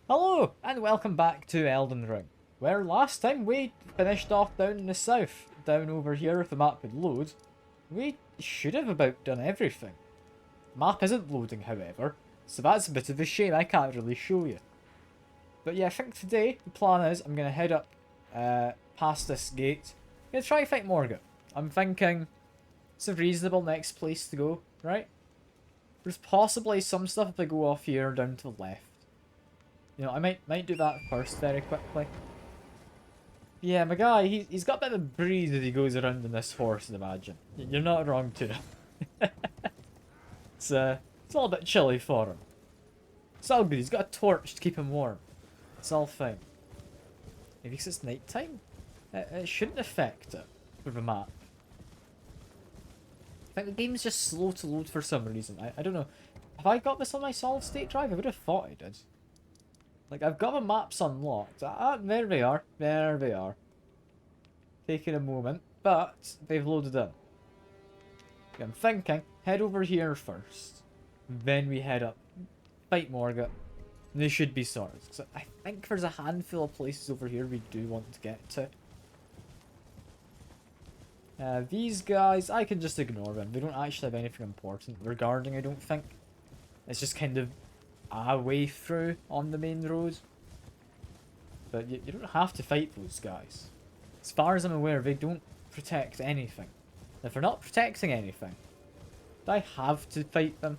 Hello, and welcome back to Elden Ring, where last time we finished off down in the south, down over here if the map would load. We should have about done everything. The map isn't loading, however, so that's a bit of a shame. I can't really show you. But yeah, I think today the plan is I'm going to head up past this gate. I'm going to try and fight Margit. I'm thinking it's a reasonable next place to go, right? There's possibly some stuff if I go off here down to the left. You know, I might do that first very quickly. Yeah, my guy, he's got a bit of a breeze as he goes around in this horse, I'd imagine. You're not wrong to. It's a little bit chilly for him. It's all good, he's got a torch to keep him warm. It's all fine. Maybe because it's night time? It shouldn't affect it for the map. I think the game's just slow to load for some reason. I don't know. Have I got this on my solid state drive? I would have thought I did. Like, I've got the maps unlocked. There they are. There they are. Taking a moment, but they've loaded in. I'm thinking, head over here first. Then we head up. Fight Margit. They should be sorted. So I think there's a handful of places over here we do want to get to. These guys, I can just ignore them. They don't actually have anything important regarding, I don't think. It's just kind of a way through on the main road. But you don't have to fight those guys. As far as I'm aware, they don't protect anything. If they're not protecting anything, do I have to fight them?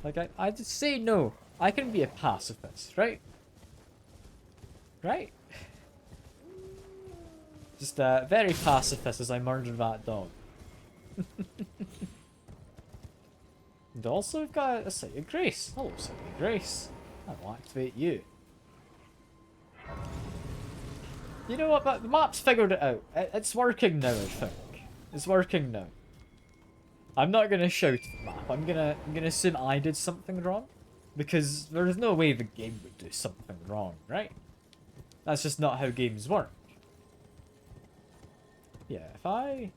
Like, I just say no. I can be a pacifist, right? Right? Just very pacifist as I murdered that dog. And also we've got a Site of Grace. Hello, Site of Grace. I'll activate you. You know what, but the map's figured it out. It's working now, I think. It's working now. I'm not gonna shout at the map. I'm gonna assume I did something wrong. Because there's no way the game would do something wrong, right? That's just not how games work. Yeah, if I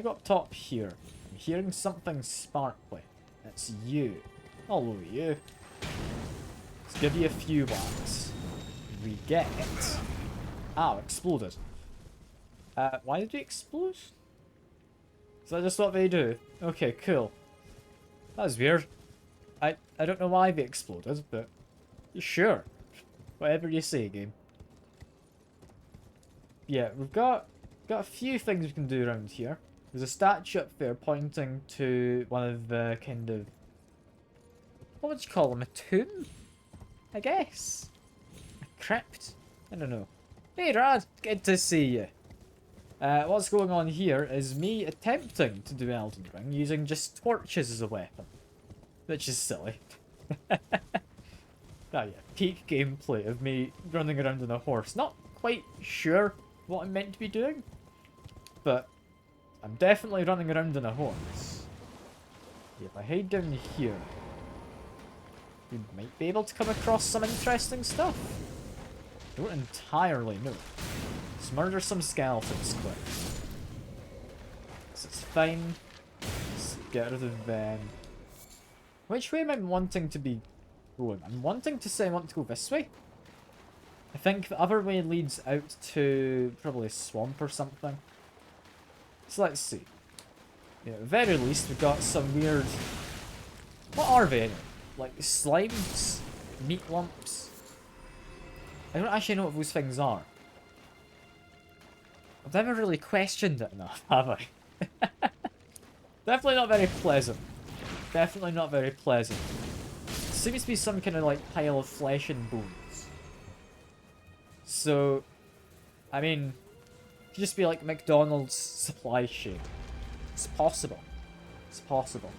go up top here, I'm hearing something sparkly. It's you. Hello, you. Let's give you a few whacks. We get it. Ow, exploded. Why did you explode? Is that just what they do? Okay, cool. That was weird. I don't know why they exploded, but sure. Whatever you say, game. Yeah, we've got a few things we can do around here. There's a statue up there pointing to one of the kind of... what would you call them? A tomb? I guess? A crypt? I don't know. Hey Rad, good to see you. What's going on here is me attempting to do Elden Ring using just torches as a weapon. Which is silly. Oh yeah, peak gameplay of me running around on a horse. Not quite sure what I'm meant to be doing, but I'm definitely running around on a horse. If I head down here, we might be able to come across some interesting stuff. Don't entirely know. Let's murder some skeletons quick. So it's fine. Let's get rid of them. Which way am I wanting to be going? I'm wanting to say I want to go this way. I think the other way leads out to probably a swamp or something. So let's see. Yeah, at the very least we've got some weird... what are they anyway? Like slimes? Meat lumps? I don't actually know what those things are. I've never really questioned it enough, have I? Definitely not very pleasant. Definitely not very pleasant. It seems to be some kind of like pile of flesh and bones. So, I mean, it could just be like McDonald's supply chain. It's possible. It's possible.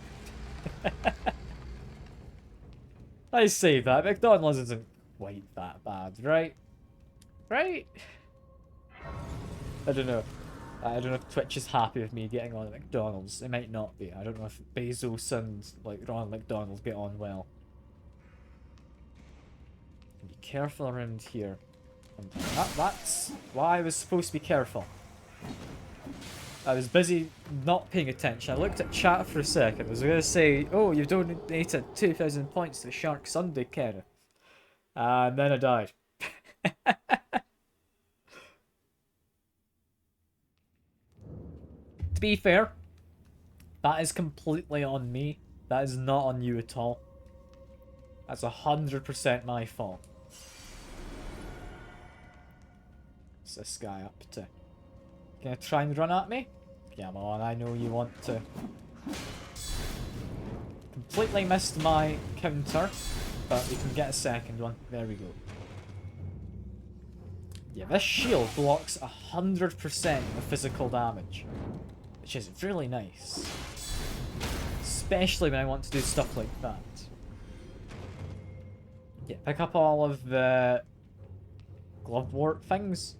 I say that. McDonald's isn't quite that bad, right? Right? I don't know. I don't know if Twitch is happy with me getting on at McDonald's. It might not be. I don't know if Bezos and like Ronald McDonald get on well. Be careful around here. And that's why I was supposed to be careful. I was busy not paying attention. I looked at chat for a second. I was going to say, oh, you've donated 2,000 points to the Shark Sunday, Kenneth. And then I died. To be fair, that is completely on me. That is not on you at all. That's 100% my fault. What's this guy up to? Gonna try and run at me? Come on, I know you want to. Completely missed my counter, but we can get a second one. There we go. Yeah, this shield blocks 100% of physical damage, which is really nice. Especially when I want to do stuff like that. Yeah, pick up all of the glovewort things.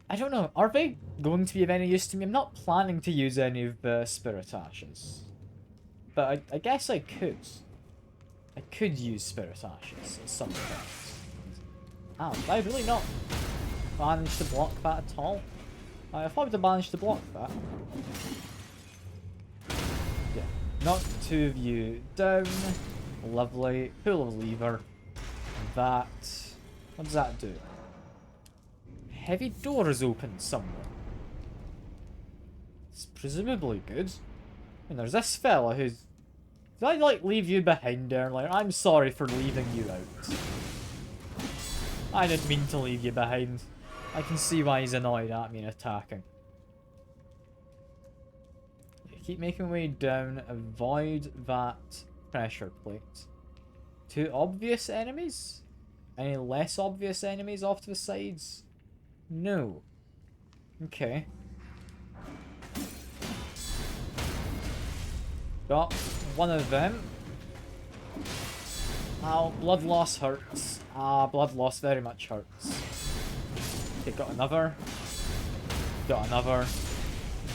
I don't know, are they going to be of any use to me? I'm not planning to use any of the spirit ashes. But I guess I could. I could use spirit ashes at some point. Ow, did I really not manage to block that at all? I thought I'd have managed to block that. Yeah, knock two of you down. Lovely. Pull a lever. That. What does that do? Heavy door is open somewhere. It's presumably good. And there's this fella who's... Did I, like, leave you behind there? Like, I'm sorry for leaving you out. I didn't mean to leave you behind. I can see why he's annoyed at me and attacking. Keep making way down. Avoid that pressure plate. Two obvious enemies? Any less obvious enemies off to the sides? No. Okay. Got one of them. Ow, blood loss hurts. Ah, blood loss very much hurts. Okay, got another. Got another.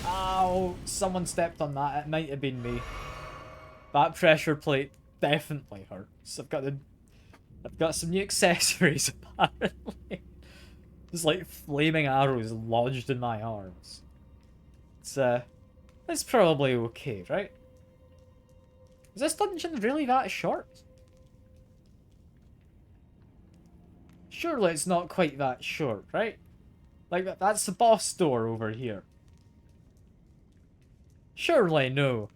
Ow, someone stepped on that. It might have been me. That pressure plate definitely hurts. I've got some new accessories apparently. Just like flaming arrows lodged in my arms. It's probably okay, right? Is this dungeon really that short? Surely it's not quite that short, right? Like, that's the boss door over here. Surely no.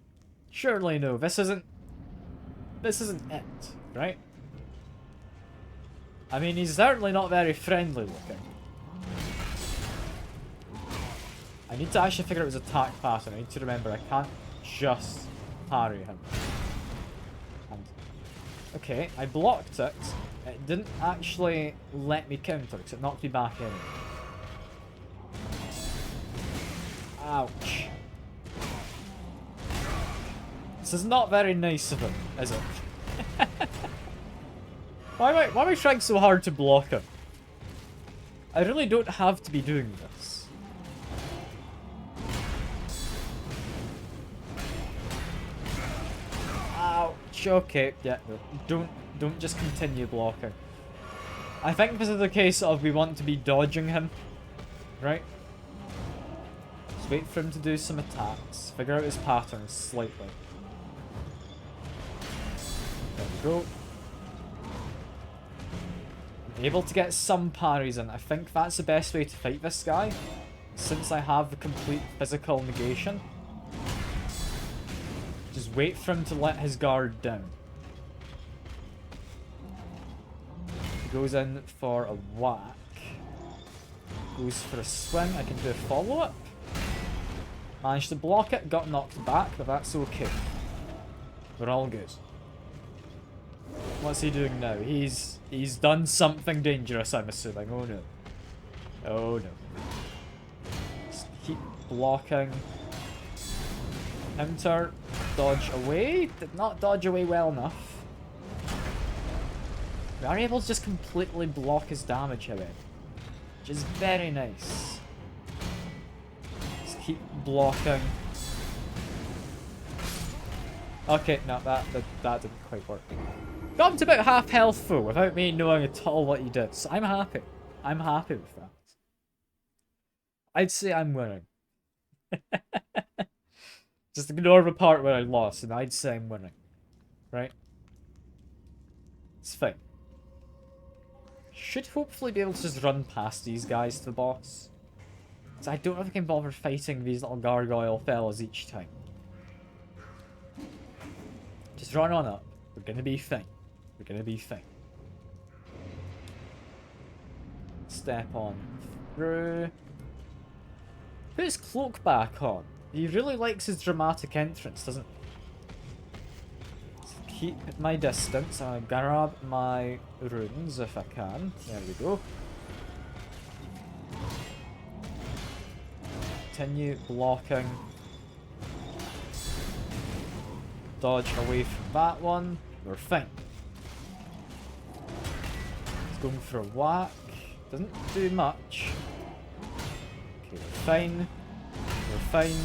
Surely no. This isn't it, right? I mean, he's certainly not very friendly looking. I need to actually figure out his attack pattern. I need to remember I can't just parry him. And, okay, I blocked it. It didn't actually let me counter because it knocked me back in. Ouch. This is not very nice of him, is it? Why am I trying so hard to block him? I really don't have to be doing this. Ouch. Okay, yeah, no. Don't just continue blocking. I think this is the case of we want to be dodging him. Right? Just wait for him to do some attacks. Figure out his patterns slightly. There we go. I'm able to get some parries in. I think that's the best way to fight this guy, since I have the complete physical negation. Just wait for him to let his guard down. He goes in for a whack. Goes for a swing. I can do a follow-up. Managed to block it. Got knocked back, but that's okay. We're all good. What's he doing now? He's done something dangerous, I'm assuming. Oh no. Oh no. Just keep blocking. Counter. Dodge away. Did not dodge away well enough. We are able to just completely block his damage away, which is very nice. Just keep blocking. Okay, no, that didn't quite work. Got him to about half health full without me knowing at all what he did, so I'm happy. I'm happy with that. I'd say I'm winning. Just ignore the part where I lost, and I'd say I'm winning. Right? It's fine. Should hopefully be able to just run past these guys to the boss. So I don't know if I can bother fighting these little gargoyle fellas each time. Just run on up. We're gonna be fine. We're gonna be fine. Step on through. Put his cloak back on. He really likes his dramatic entrance, doesn't he? So keep my distance. I'll grab my runes if I can. There we go. Continue blocking. Dodge away from that one. We're fine. It's going for a whack. Doesn't do much. Okay, we're fine. We're fine.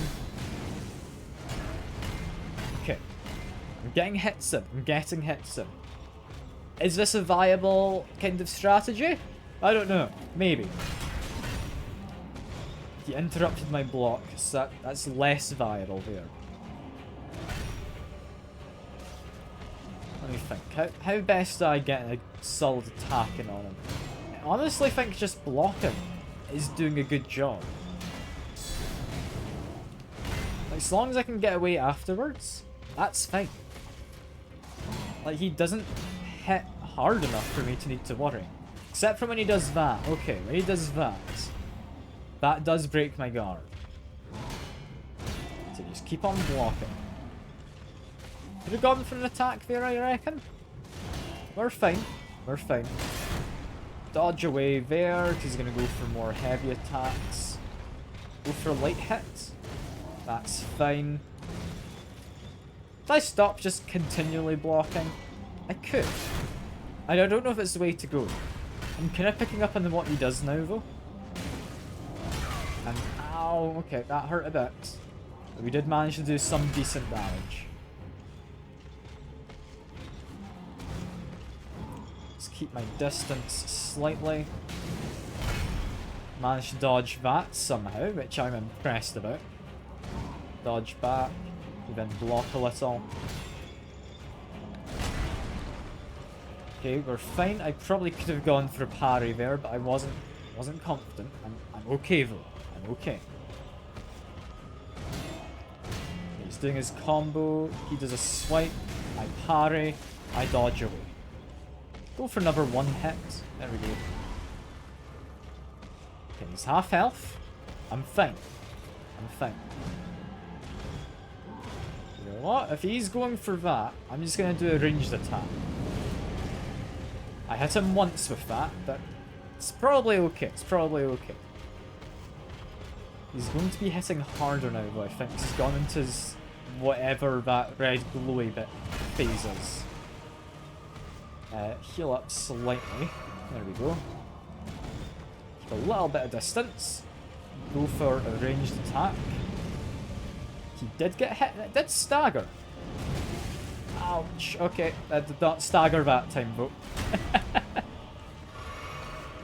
Okay. I'm getting hits in. I'm getting hits in. Is this a viable kind of strategy? I don't know. Maybe. He interrupted my block, so that's less viable there. Let me think. How best do I get a solid attack in on him? I honestly think just blocking is doing a good job. Like, as long as I can get away afterwards, that's fine. Like, he doesn't hit hard enough for me to need to worry. Except for when he does that. Okay, when he does that, that does break my guard. So just keep on blocking. Could have gone for an attack there, I reckon. We're fine. We're fine. Dodge away there, because he's going to go for more heavy attacks. Go for a light hit. That's fine. Should I stop just continually blocking? I could. I don't know if it's the way to go. I'm kind of picking up on what he does now, though. And, ow, okay, that hurt a bit. But we did manage to do some decent damage. Keep my distance slightly. Managed to dodge that somehow, which I'm impressed about. Dodge back, then block a little. Okay, we're fine. I probably could have gone for a parry there, but I wasn't confident. I'm okay though. I'm okay. He's doing his combo. He does a swipe. I parry. I dodge away. Go for another one hit. There we go. Okay, he's half health. I'm fine. I'm fine. You know what? If he's going for that, I'm just going to do a ranged attack. I hit him once with that, but it's probably okay. It's probably okay. He's going to be hitting harder now, though, I think. He's gone into his whatever that red glowy bit phase is. Heal up slightly. There we go. Keep a little bit of distance. Go for a ranged attack. He did get hit and it did stagger. Ouch. Okay, I did not stagger that time, though.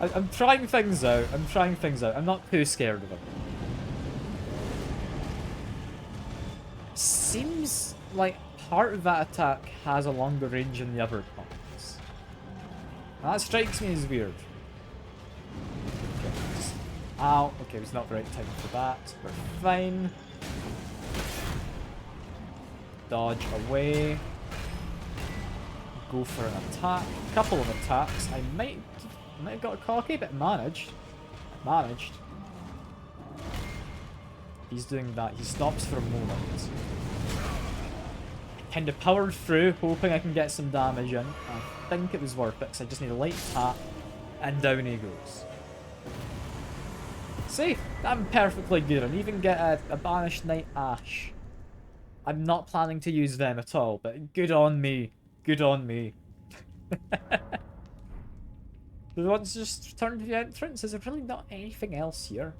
I'm trying things out. I'm trying things out. I'm not too scared of him. Seems like part of that attack has a longer range than the other parts. That strikes me as weird. Okay, just, ow. Okay, it's not the right time for that. We're fine. Dodge away. Go for an attack. A couple of attacks. I might have got cocky, but managed. Managed. He's doing that. He stops for a moment. Kind of powered through, hoping I can get some damage in. I think it was worth it, because I just need a light tap, and down he goes. See? I'm perfectly good. I even get a Banished Knight Ash. I'm not planning to use them at all, but good on me. Good on me. The ones just returned to the entrance. Is there really not anything else here?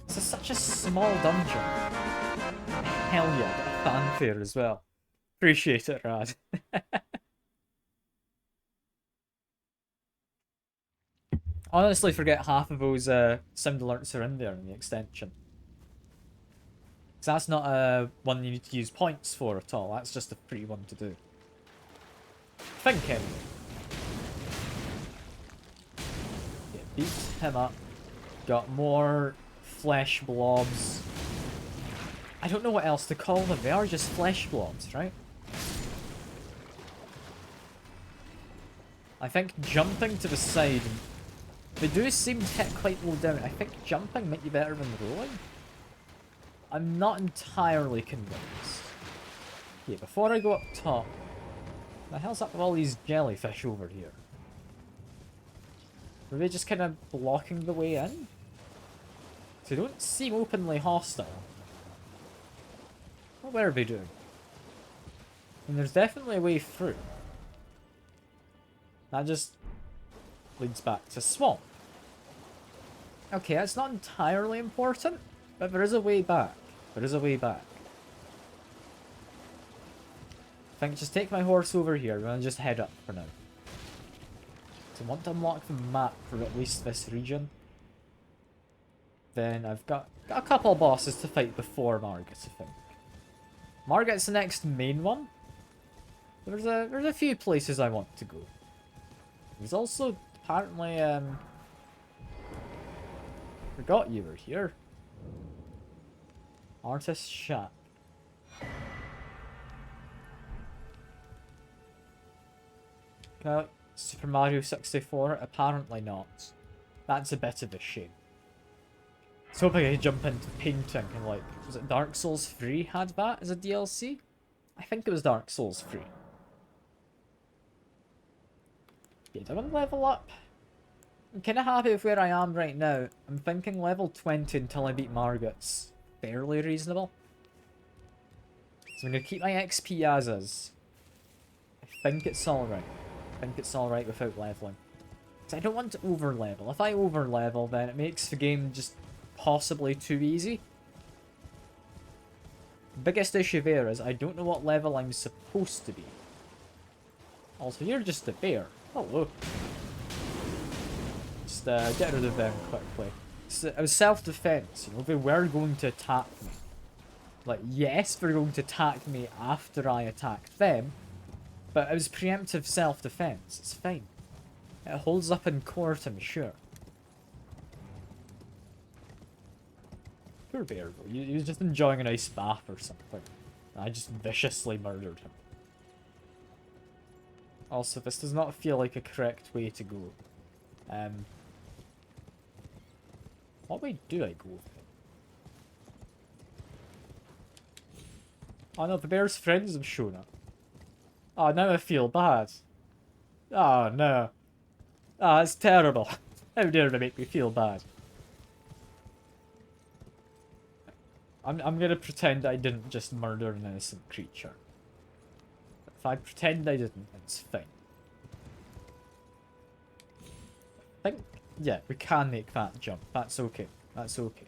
This is such a small dungeon. Hell yeah, got a fanfare as well. Appreciate it, Rad. Honestly, forget half of those sound alerts are in there in the extension. Because that's not one you need to use points for at all. That's just a free one to do. think anyway. Yeah, beat him up. Got more flesh blobs. I don't know what else to call them. They are just flesh blobs, right? I think jumping to the side... They do seem to hit quite low down. I think jumping might be better than rolling. I'm not entirely convinced. Okay, before I go up top... The hell's up with all these jellyfish over here? Were they just kind of blocking the way in? They don't seem openly hostile. What were they doing? And there's definitely a way through. That just leads back to swamp. Okay, that's not entirely important, but there is a way back. There is a way back. I think just take my horse over here and then just head up for now. So I want to unlock the map for at least this region. Then I've got a couple of bosses to fight before Margit, I think. Margit's the next main one. There's a few places I want to go. There's also apparently forgot you were here. Artist shack. Super Mario 64? Apparently not. That's a bit of a shame. I was hoping I could jump into painting and like, was it Dark Souls 3 had that as a DLC? I think it was Dark Souls 3. Yeah, do I want to level up? I'm kind of happy with where I am right now. I'm thinking level 20 until I beat Margit's fairly reasonable. So I'm going to keep my XP as is. I think it's alright. I think it's alright without leveling. Because I don't want to over level. If I over level, then it makes the game just possibly too easy. The biggest issue there is I don't know what level I'm supposed to be. Also, you're just a bear. Hello. Just get rid of them quickly. So, it was self-defense, you know, they were going to attack me. Like, yes, they're going to attack me after I attacked them, but it was preemptive self-defense. It's fine. It holds up in court, I'm sure. Poor bear, though. He was just enjoying a nice bath or something. I just viciously murdered him. Also, this does not feel like a correct way to go. What way do I go with it? Oh no, the bear's friends have shown up. Oh, now I feel bad. Oh no. Ah, it's terrible. How dare they make me feel bad? I'm gonna pretend I didn't just murder an innocent creature. If I pretend I didn't, it's fine. I think, yeah, we can make that jump. That's okay. That's okay.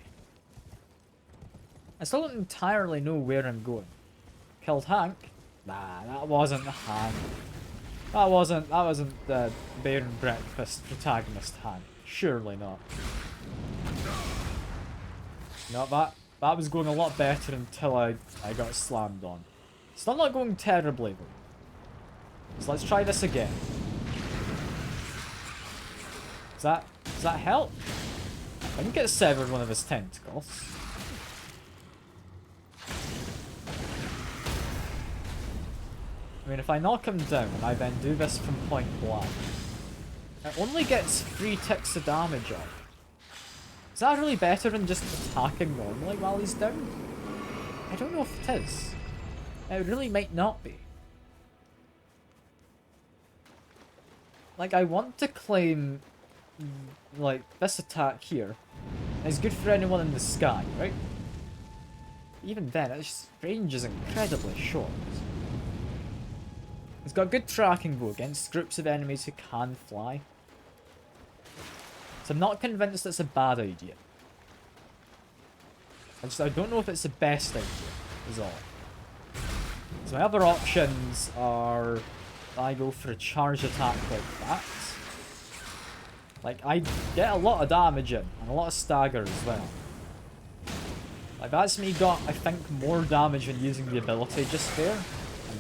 I still don't entirely know where I'm going. Killed Hank? Nah, that wasn't Hank. That wasn't the Bear and Breakfast protagonist Hank. Surely not. No, that was going a lot better until I got slammed on. Still not going terribly though. So let's try this again. Does that help? I think it severed one of his tentacles. I mean, if I knock him down and I then do this from point blank, it only gets 3 ticks of damage off. Is that really better than just attacking normally while he's down? I don't know if it is. It really might not be. Like, I want to claim, like, this attack here is good for anyone in the sky, right? Even then, its range is incredibly short. It's got good tracking though against groups of enemies who can fly. So I'm not convinced it's a bad idea. I don't know if it's the best idea, is all. So my other options are I go for a charge attack like that. Like, I get a lot of damage in, and a lot of stagger as well. Like, that's me got, I think, more damage than using the ability just there. And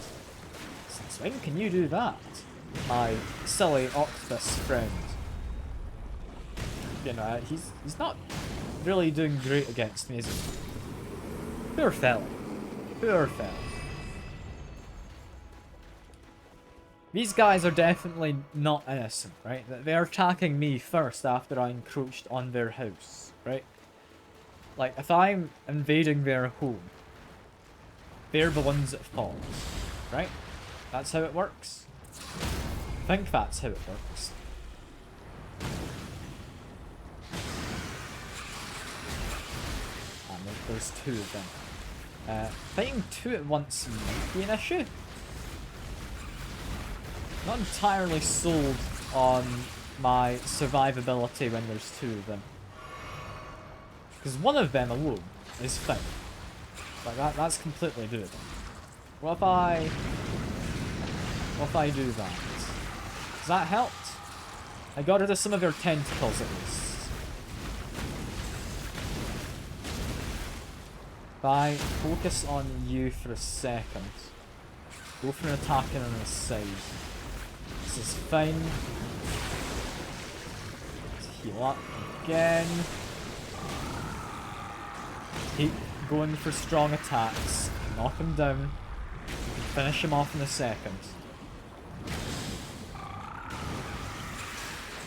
since when can you do that? my silly octopus friend. You know, he's not really doing great against me, is he? Poor fella. Poor fella. These guys are definitely not innocent, right? They're attacking me first after I encroached on their house, right? Like, if I'm invading their home, they're the ones that fall, right? That's how it works. I think that's how it works. And there's two of them. Fighting two at once might be an issue. Not entirely sold on my survivability when there's two of them. Because one of them alone is fine. Like, that's completely doable. What if I do that? Does that help? I got rid of some of their tentacles at least. If I focus on you for a second, go for an attack on the side. This is fine. Let's heal up again. Keep going for strong attacks. Knock him down. Finish him off in a second.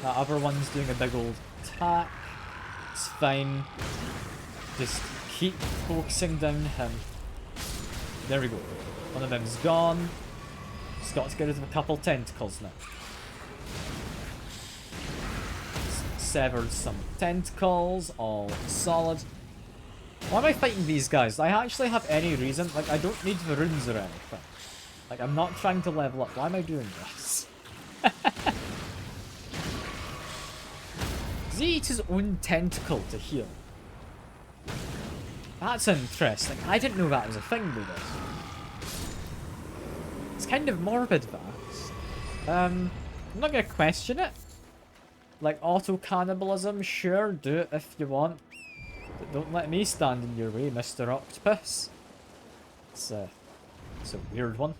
That other one's doing a big old attack. It's fine. Just keep focusing down him. There we go. One of them's gone. Just got to get rid of a couple tentacles now. Severed some tentacles, all solid. Why am I fighting these guys? Do I actually have any reason? Like, I don't need the runes or anything. Like, I'm not trying to level up. Why am I doing this? Does he eat his own tentacle to heal? That's interesting. I didn't know that was a thing with this. It's kind of morbid, that. I'm not gonna question it. Like, auto-cannibalism, sure, do it if you want. But don't let me stand in your way, Mr. Octopus. It's a weird one.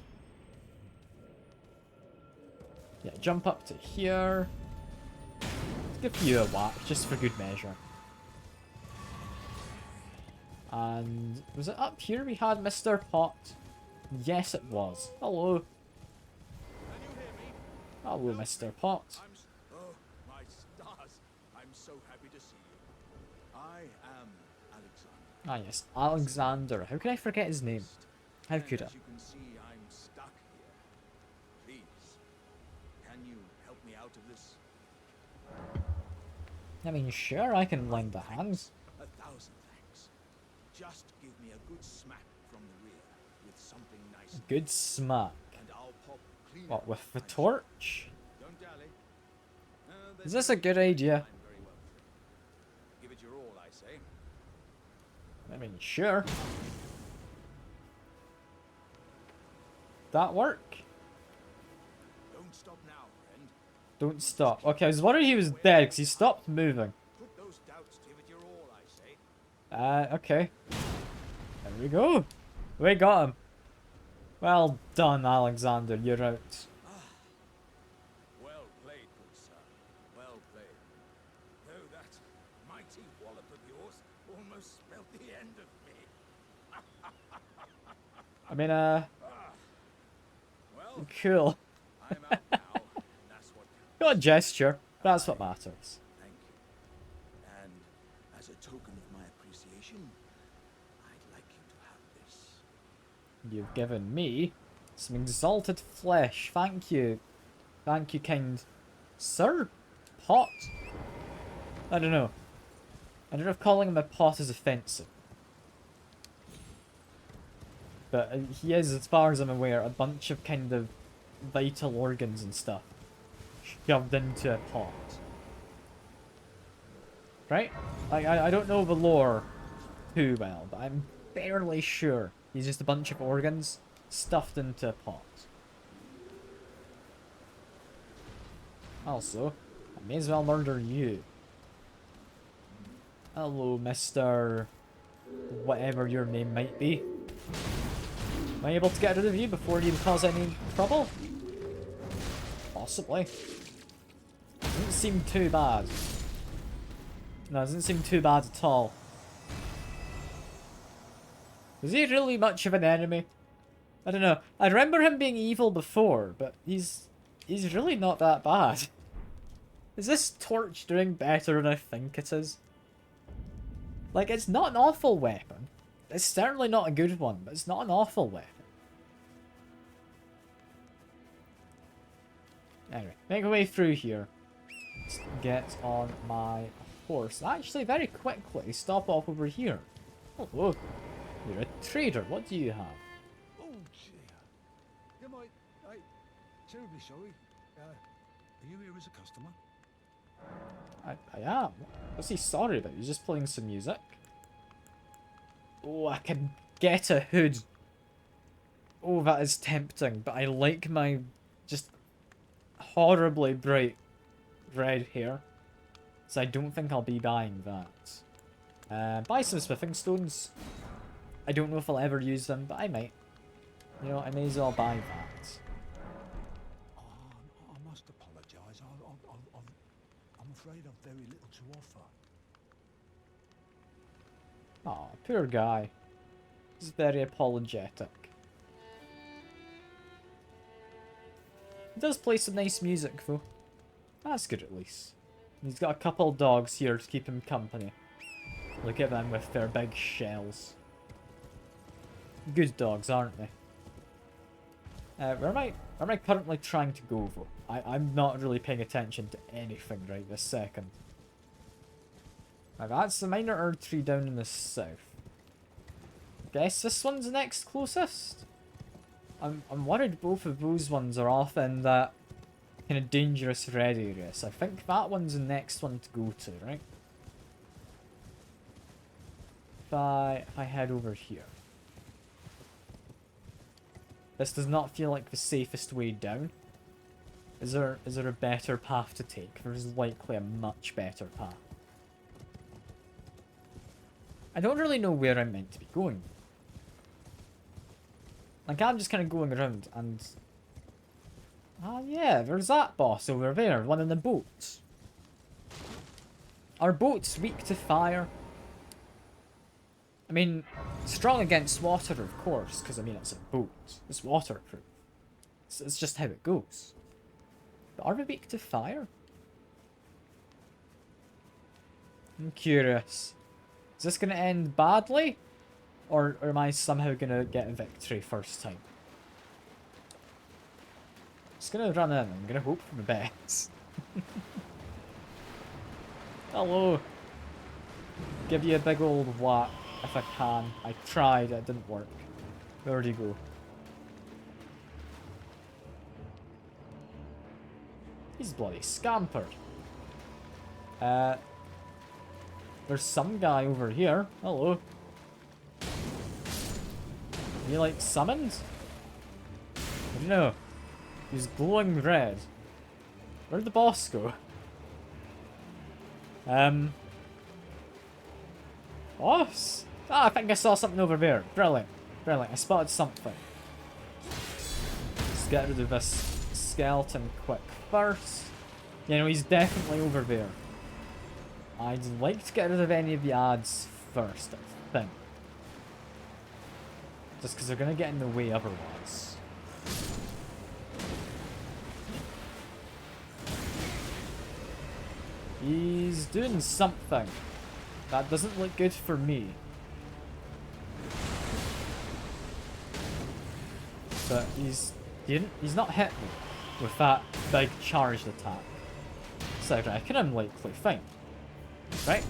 Yeah, jump up to here. Let's give you a whack, just for good measure. And was it up here we had Mr. Pot? Yes, it was. Hello. Hello, Mr. Pot. Oh, my stars. I'm so happy to see you. I am Alexander. Ah, yes, Alexander. How can I forget his name? How could I? As you can see, I'm stuck here. Please, can you help me out of this? I mean, sure, I can lend a hand. 1,000 thanks. Just give me a good smack from the rear with something nice. Good smack. And I'll pop clean. What, with the torch? Don't dally. Is this a good idea? I'm very well. Give it your all, I say. I mean, sure. That work? Don't stop now, friend. Don't stop. Okay, I was worried he was dead because he stopped moving. Put those doubts, give it your all, I say. Okay. There we go. We got him. Well done, Alexander. You're out. Well played, good sir. Well played. Though that mighty wallop of yours almost spelled the end of me. I mean, Well, cool. I'm out now, and that's what counts. Got a gesture. That's what matters. Thank you. And as a token of my appreciation, I'd like you to have this. You've given me some exalted flesh. Thank you. Thank you, kind sir. Pot? I don't know. I don't know if calling him a pot is offensive. But he is, as far as I'm aware, a bunch of kind of vital organs and stuff shoved into a pot. Right? Like, I don't know the lore too well, but I'm fairly sure he's just a bunch of organs stuffed into a pot. Also, I may as well murder you. Hello, Mr. whatever your name might be. Am I able to get rid of you before you cause any trouble? Possibly. Doesn't seem too bad. No, doesn't seem too bad at all. Is he really much of an enemy? I don't know. I remember him being evil before, but he's really not that bad. Is this torch doing better than I think it is? Like, it's not an awful weapon. It's certainly not a good one, but it's not an awful weapon. Anyway, make our way through here. Let's get on my horse. Actually, very quickly, stop off over here. Hello. You're a trader. What do you have? Oh dear. You might. Terribly sorry. Are you here as a customer? I am. What's he sorry about? He's just playing some music. Oh, I can get a hood. Oh, that is tempting, but I like my just horribly bright red hair. So I don't think I'll be buying that. Buy some smithing stones. I don't know if I'll ever use them, but I might. You know, I may as well buy that. I must apologise. I'm afraid I've very little to offer. Aw, poor guy. He's very apologetic. He does play some nice music, though. That's good, at least. He's got a couple dogs here to keep him company. Look at them with their big shells. Good dogs, aren't they? Where am I currently trying to go, though? I'm not really paying attention to anything right this second. Now, that's the minor Erd tree down in the south. Guess this one's the next closest? I'm worried both of those ones are off in that kind of dangerous red area, so I think that one's the next one to go to, right? If I head over here. This does not feel like the safest way down. Is there a better path to take? There's likely a much better path. I don't really know where I'm meant to be going. Like, I'm just kind of going around and... Ah, yeah, there's that boss over there, one in the boat. Are boats weak to fire? I mean, strong against water, of course, because, I mean, it's a boat. It's waterproof. It's just how it goes. But are they weak to fire? I'm curious. Is this going to end badly? Or am I somehow going to get a victory first time? Just going to run in. I'm going to hope for the best. Hello. Give you a big old whack if I can. I tried. It didn't work. Where'd you go? He's bloody scampered. There's some guy over here. Hello. You like summoned? I don't know. He's glowing red. Where'd the boss go? Boss? Ah, I think I saw something over there. Brilliant. Brilliant. I spotted something. Let's get rid of this skeleton quick first. You know, he's definitely over there. I'd like to get rid of any of the ads first, I think. Just because they're going to get in the way otherwise. He's doing something. That doesn't look good for me. But he's not hit me with that big charged attack. So I reckon I'm likely fine. Right?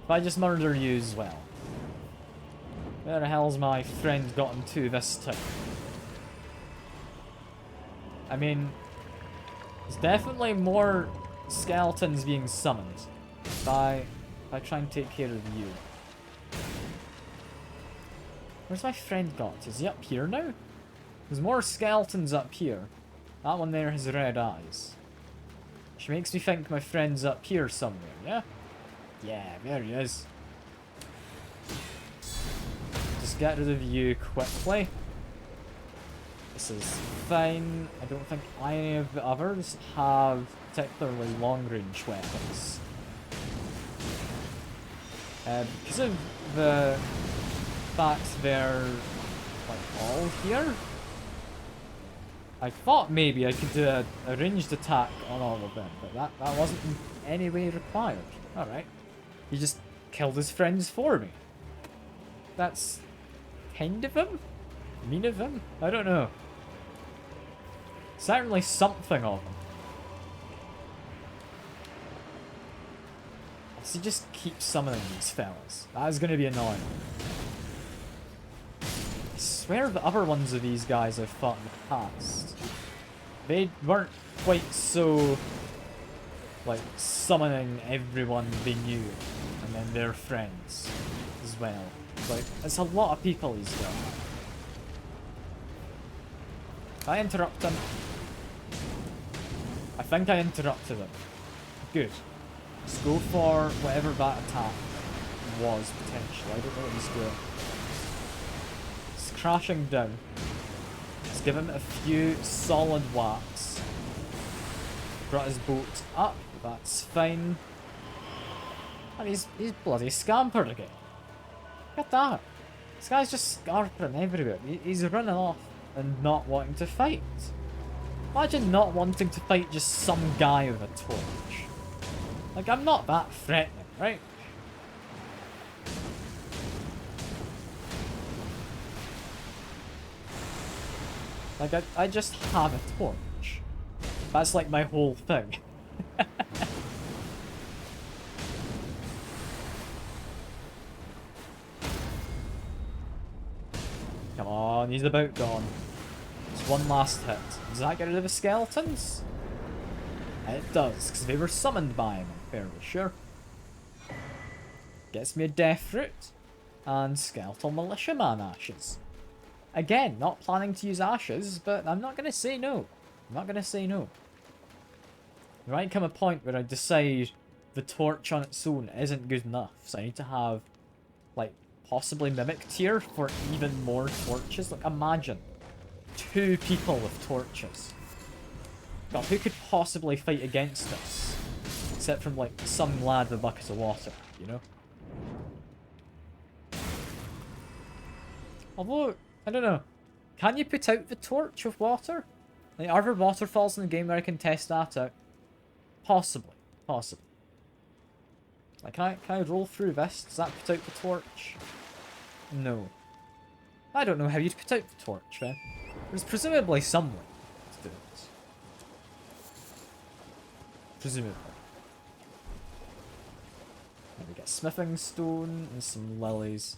If I just murder you as well. Where the hell's my friend gotten to this time? I mean, there's definitely more skeletons being summoned. If I try and take care of you. Where's my friend got? Is he up here now? There's more skeletons up here. That one there has red eyes. Which makes me think my friend's up here somewhere, yeah? Yeah, there he is. Just get rid of you quickly. This is fine. I don't think any of the others have particularly long-range weapons. Because of the fact they're like all here, I thought maybe I could do a ranged attack on all of them, but that wasn't in any way required. Alright. He just killed his friends for me. That's kind of him? Mean of him? I don't know. Certainly something of him. So he just keeps summoning these fellas. That is going to be annoying. I swear the other ones of these guys I've fought in the past, they weren't quite so, like, summoning everyone they knew and then their friends as well. Like, it's a lot of people he's got. Did I interrupt him? I think I interrupted him. Good. Let's go for whatever that attack was, potentially. I don't know what he's doing. He's crashing down. Let's give him a few solid whacks. Brought his boat up. That's fine. And he's bloody scampered again. Look at that. This guy's just scarpering everywhere. He's running off and not wanting to fight. Imagine not wanting to fight just some guy with a torch. Like, I'm not that threatening, right? Like, I just have a torch. That's like my whole thing. Come on, he's about gone. Just one last hit. Does that get rid of the skeletons? It does, because they were summoned by him, I'm fairly sure. Gets me a death fruit. And skeletal militiaman ashes. Again, not planning to use ashes, but I'm not going to say no. I'm not going to say no. There might come a point where I decide the torch on its own isn't good enough, so I need to have, like, possibly mimic tier for even more torches. Like, imagine 2 people with torches. God, who could possibly fight against us? Except from, like, some lad with a bucket of water, you know? Although, I don't know. Can you put out the torch with water? Like, are there waterfalls in the game where I can test that out? Possibly. Possibly. Like, can I roll through this? Does that put out the torch? No. I don't know how you'd put out the torch, then. There's presumably some way to do it. Presumably. And we get smithing stone and some lilies.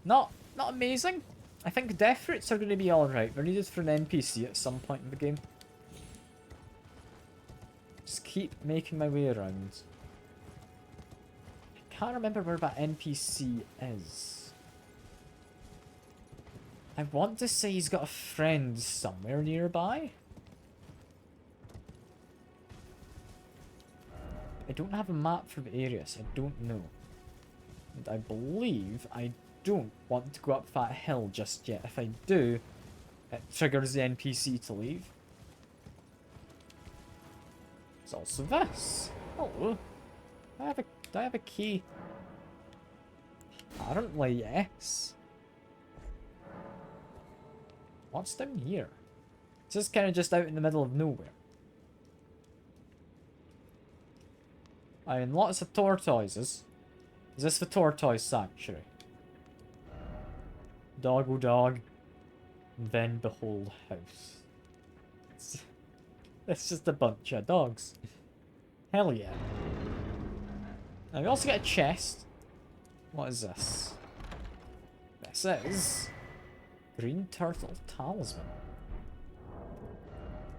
Not amazing. I think death fruits are going to be alright. They're needed for an NPC at some point in the game. Just keep making my way around. I can't remember where that NPC is. I want to say he's got a friend somewhere nearby. I don't have a map for the area, so I don't know. And I believe I don't want to go up that hill just yet. If I do, it triggers the NPC to leave. There's also this. Hello. Do I have a key? Apparently, yes. What's down here? It's just kind of just out in the middle of nowhere. I mean, lots of tortoises. Is this the tortoise sanctuary? Dog o dog. Then behold house. It's just a bunch of dogs. Hell yeah. And we also get a chest. What is this? This is Green Turtle Talisman.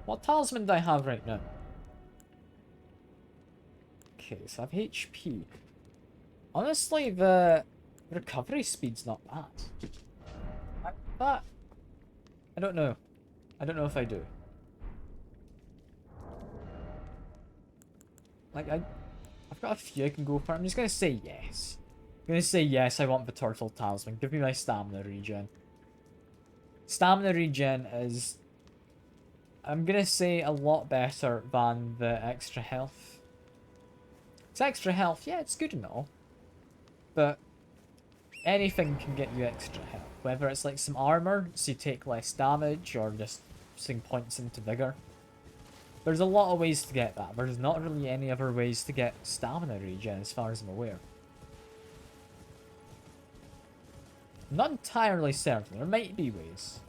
What talisman do I have right now? Okay, so I have HP. Honestly, the recovery speed's not bad. I don't know. I don't know if I do. Like, I've got a few I can go for. I'm just gonna say yes. I'm gonna say yes, I want the Turtle Talisman. Give me my stamina regen. Stamina regen is I'm gonna say a lot better than the extra health. It's extra health, yeah, it's good and all. But anything can get you extra health. Whether it's like some armor, so you take less damage, or just putting points into vigor. There's a lot of ways to get that. There's not really any other ways to get stamina regen as far as I'm aware. I'm not entirely certain. There might be ways.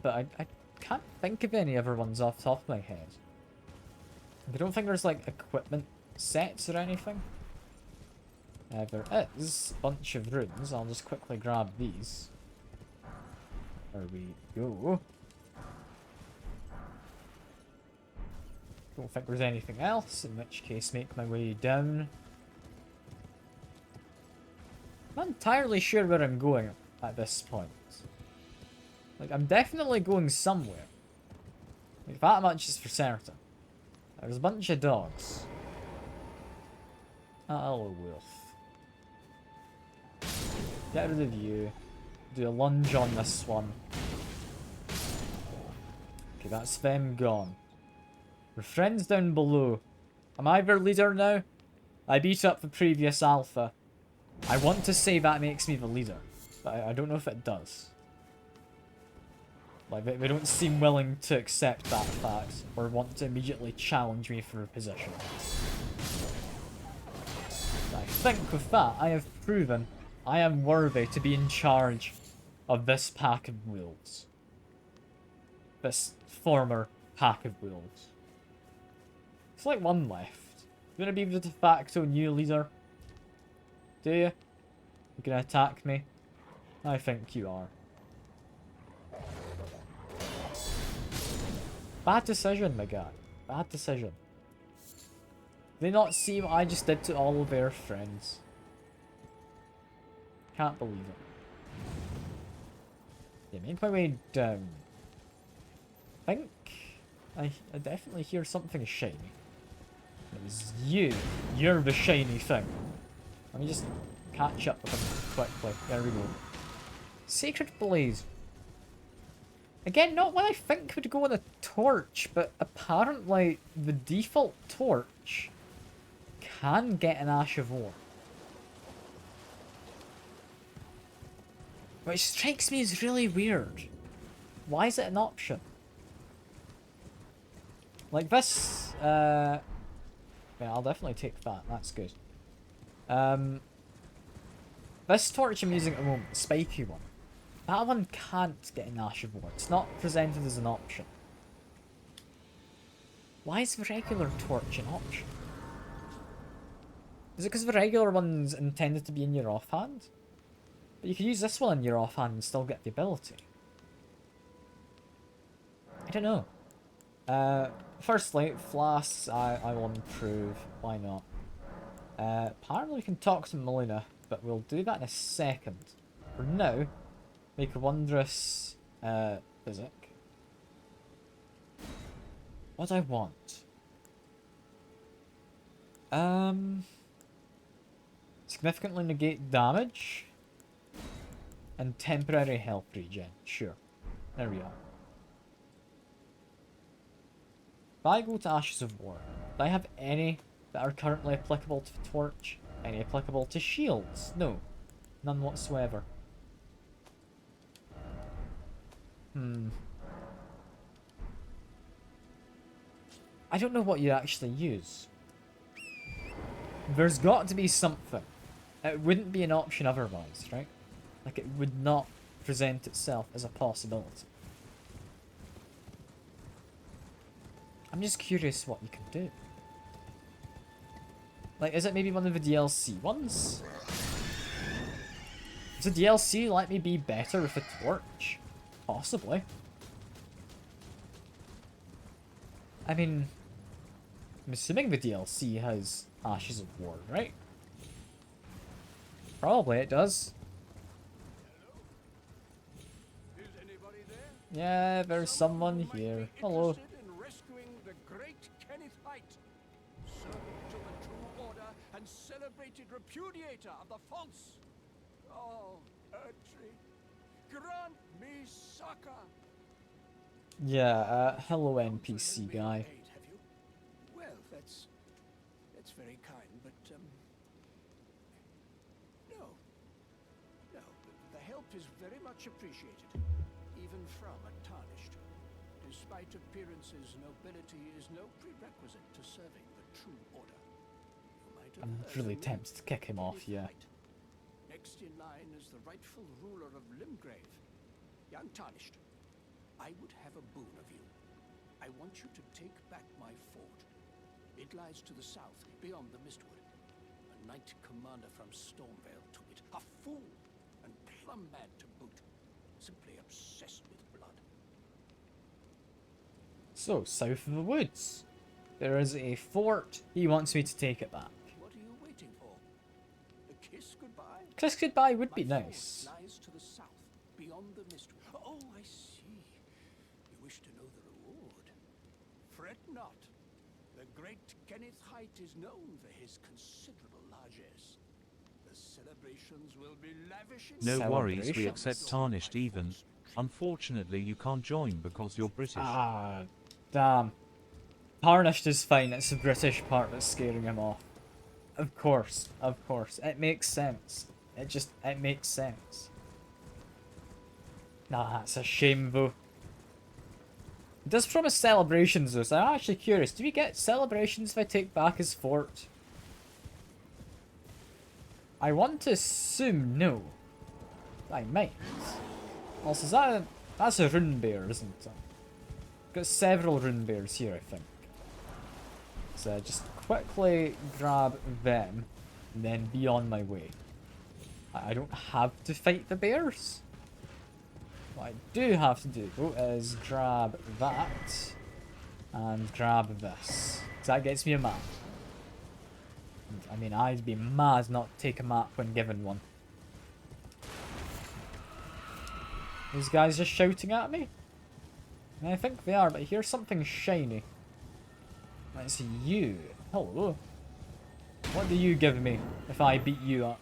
But I can't think of any other ones off the top of my head. I don't think there's like equipment sets or anything. There is a bunch of runes. I'll just quickly grab these. There we go. Don't think there's anything else, in which case make my way down. I'm not entirely sure where I'm going at this point. Like, I'm definitely going somewhere. Like, that much is for certain. There's a bunch of dogs. Oh, hello, wolf. Get rid of you. Do a lunge on this one. Okay, that's them gone. We're friends down below. Am I their leader now? I beat up the previous alpha. I want to say that makes me the leader, but I don't know if it does. Like, they don't seem willing to accept that fact, or want to immediately challenge me for a position. I think with that, I have proven I am worthy to be in charge of this pack of wolves. This former pack of wolves. It's like one left. You gonna be the de facto new leader? Do you? You gonna attack me? I think you are. Bad decision, my guy. Bad decision. They not see what I just did to all of their friends. Can't believe it. Yeah, make my way down. I think I definitely hear something shiny. It was you. You're the shiny thing. Let me just catch up with him quickly. There we go. Sacred Blaze. Again, not what I think would go on a torch, but apparently the default torch can get an Ash of War. Which strikes me as really weird. Why is it an option? Like this, yeah, I'll definitely take that. That's good. This torch I'm using at the moment, the spiky one. That one can't get an Ash of War. It's not presented as an option. Why is the regular torch an option? Is it because the regular one's intended to be in your offhand? But you could use this one in your offhand and still get the ability. I don't know. Firstly, flasks I will improve. Why not? Apparently we can talk to Melina, but we'll do that in a second. For now, make a wondrous physic. What do I want? Significantly negate damage. And temporary health regen. Sure. There we are. If I go to Ashes of War, do I have any that are currently applicable to the torch? Any applicable to shields? No. None whatsoever. I don't know what you actually use. There's got to be something. It wouldn't be an option otherwise, right? Like, it would not present itself as a possibility. I'm just curious what you can do. Like, is it maybe one of the DLC ones? Does the DLC let me be better with a torch? Possibly. I mean, I'm assuming the DLC has Ashes of War, right? Probably it does. Is anybody there? Yeah, there's someone here. Hello. Interested in rescuing the great Kenneth Height, servant to the true order and celebrated repudiator of the false. Oh, Erdtree, grant me succor. Yeah, hello Come for NPC Hilmail guy. aid, have you? Well, that's very kind, but no, no. The help is very much appreciated, even from Untarnished. Despite appearances, nobility is no prerequisite to serving the true order. You might have I'm heard really the name tempted to kick him off, yeah. Knight. Next in line is the rightful ruler of Limgrave, the Untarnished. I would have a boon of you. I want you to take back my fort. It lies to the south, beyond the Mistwood. A knight commander from Stormvale took it. A fool, and plumb mad to boot. Simply obsessed with blood. So, south of the woods. There is a fort. He wants me to take it back. What are you waiting for? A kiss goodbye? Kiss goodbye would be My fort nice. lies to the south, beyond the Mistwood. Oh, I see. You wish to know the reward. Fret not. The great Kenneth Height is known for his considerable largesse. The celebrations will be lavish in No worries, we Celebrations. accept tarnished even. Unfortunately, you can't join because you're British. Ah, damn. Tarnished is fine, it's the British part that's scaring him off. Of course, of course. It makes sense. It makes sense. Nah, that's a shame though. It does promise celebrations though, so I'm actually curious. Do we get celebrations if I take back his fort? I want to assume no. I might. Also, that's a rune bear, isn't it? Got several rune bears here, I think. So just quickly grab them, and then be on my way. I don't have to fight the bears. What I do have to do, though, is grab that, and grab this. So that gets me a map. And, I mean, I'd be mad not to take a map when given one. These guys just shouting at me? I think they are, but I hear something shiny. That's you. Hello. What do you give me if I beat you up?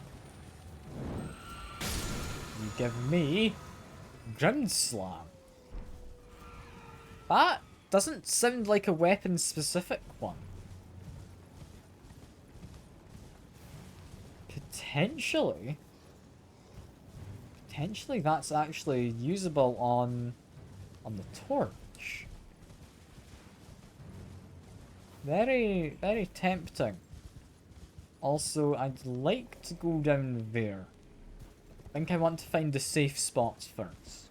You give me Ground Slam. That doesn't sound like a weapon-specific one. Potentially that's actually usable on the torch. Very, very tempting. Also, I'd like to go down there. I think I want to find the safe spots first.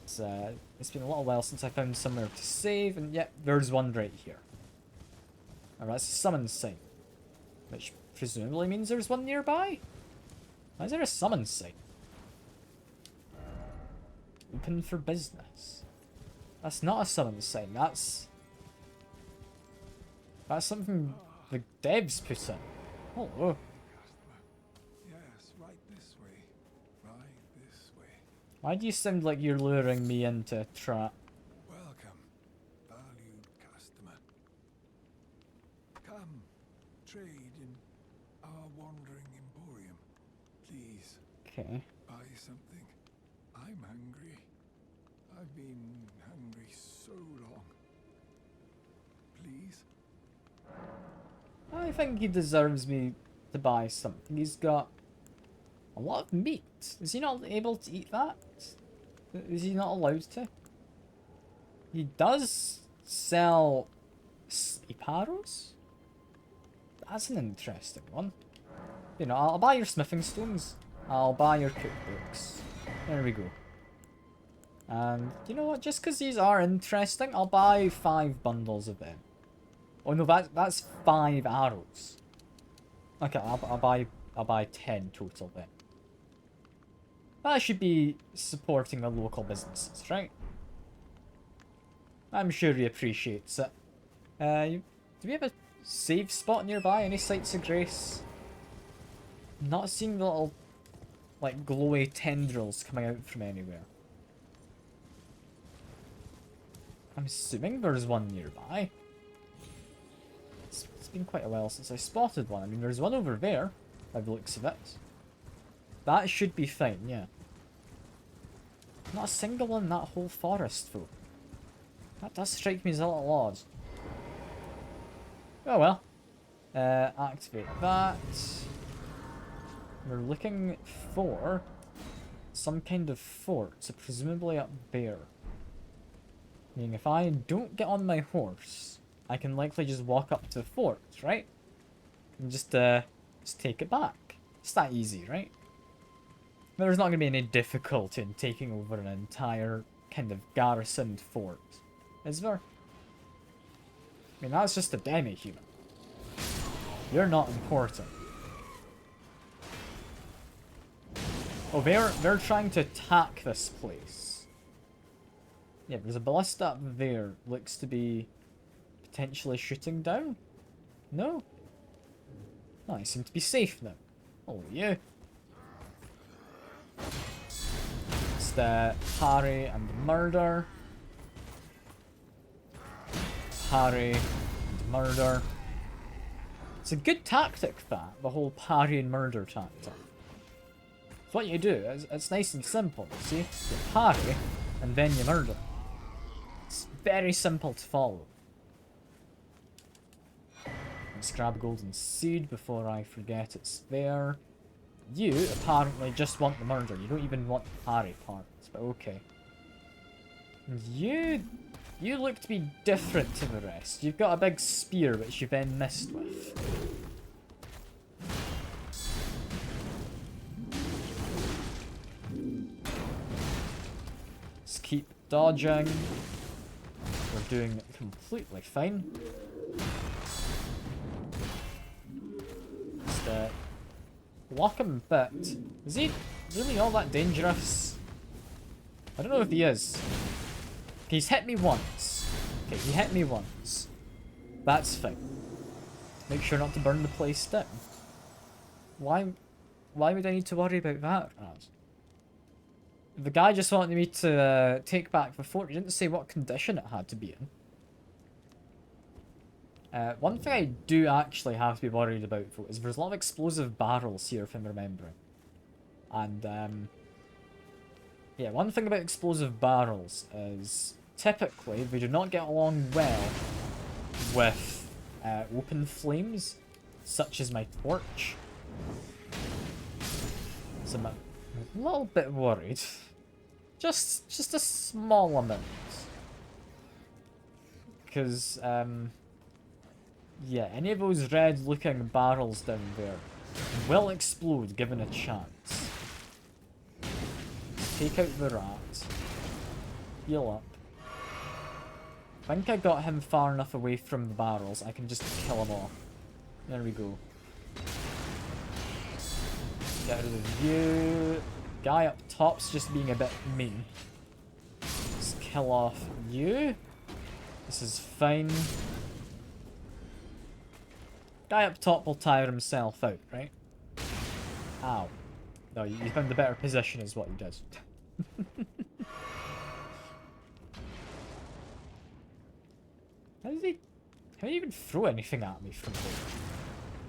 It's been a little while since I found somewhere to save, and yep, there's one right here. Alright, that's a summon site. Which presumably means there's one nearby? Why is there a summon site? Open for business. That's not a summon site, that's something the devs put in. Hello. Yes, right this way. Right this way. Why do you sound like you're luring me into a trap? Welcome, valued customer. Come, trade in our wandering emporium. Please, Okay. buy something. I'm hungry. I've been hungry so long. Please? I think he deserves me to buy something. He's got a lot of meat. Is he not able to eat that? Is he not allowed to? He does sell sleep arrows? That's an interesting one. You know, I'll buy your smithing stones. I'll buy your cookbooks. There we go. And, you know what? Just because these are interesting, I'll buy 5 bundles of them. Oh no, that's 5 arrows. Okay, I'll buy 10 total then. That should be supporting the local businesses, right? I'm sure he appreciates it. Do we have a save spot nearby? Any sights of grace? Not seeing the little, like, glowy tendrils coming out from anywhere. I'm assuming there's one nearby. It's been quite a while since I spotted one. I mean, there's one over there, by the looks of it. That should be fine, yeah. Not a single in that whole forest, though. That does strike me as a little odd. Oh well. Activate that. We're looking for some kind of fort, so presumably up there. Meaning if I don't get on my horse, I can likely just walk up to the fort, right? And just take it back. It's that easy, right? There's not going to be any difficulty in taking over an entire kind of garrisoned fort, is there? I mean, that's just a demi-human. You're not important. Oh, they're trying to attack this place. Yeah, there's a ballista up there. Looks to be potentially shooting down. No? Oh, I seem to be safe now. Oh, you. It's the parry and murder. Parry and murder. It's a good tactic, that, the whole parry and murder tactic. It's what you do. It's nice and simple, see? You parry, and then you murder. It's very simple to follow. Let's grab a golden seed before I forget it's there. You apparently just want the murder. You don't even want the parry parts, but okay. You look to be different to the rest. You've got a big spear which you then missed with. Let's keep dodging. We're doing completely fine. Just block him a bit. Is he really all that dangerous? I don't know if he is. He's hit me once. Okay, he hit me once. That's fine. Make sure not to burn the place down. Why would I need to worry about that, Raz? The guy just wanted me to take back the fort. He didn't say what condition it had to be in. One thing I do actually have to be worried about, though, is there's a lot of explosive barrels here, if I'm remembering. And, yeah, one thing about explosive barrels is typically they do not get along well with open flames, such as my torch. So I'm a little bit worried. Just a small amount. Because, yeah, any of those red looking barrels down there will explode given a chance. Take out the rat. Heal up. I think I got him far enough away from the barrels, I can just kill him off. There we go. Get rid of you. Guy up top's just being a bit mean. Let's kill off you. This is fine. Guy up top will tire himself out, right? Ow. No, you found the better position is what you did. How did he even throw anything at me from there?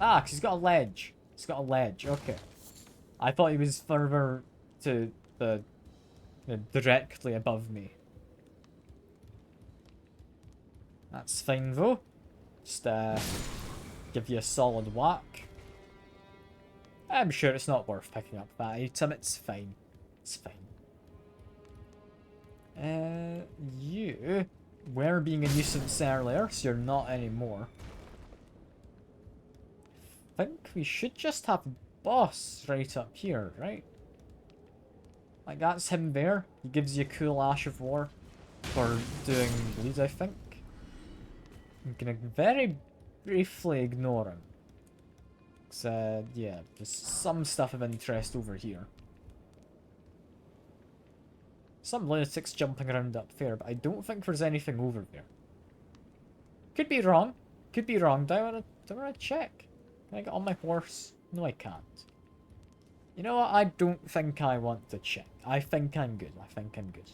Ah, because he's got a ledge. He's got a ledge, okay. I thought he was further to the directly above me. That's fine though. Just give you a solid whack. I'm sure it's not worth picking up that item, it's fine. It's fine. You were being a nuisance earlier, so you're not anymore. I think we should just have boss right up here, right? Like, that's him there. He gives you a cool Ash of War for doing bleed, I think. I'm gonna very briefly ignore him. Cause, yeah, there's some stuff of interest over here. Some lunatics jumping around up there, but I don't think there's anything over there. Could be wrong. Could be wrong. Do I wanna check? Can I get on my horse? No, I can't. You know what? I don't think I want to check. I think I'm good. I think I'm good.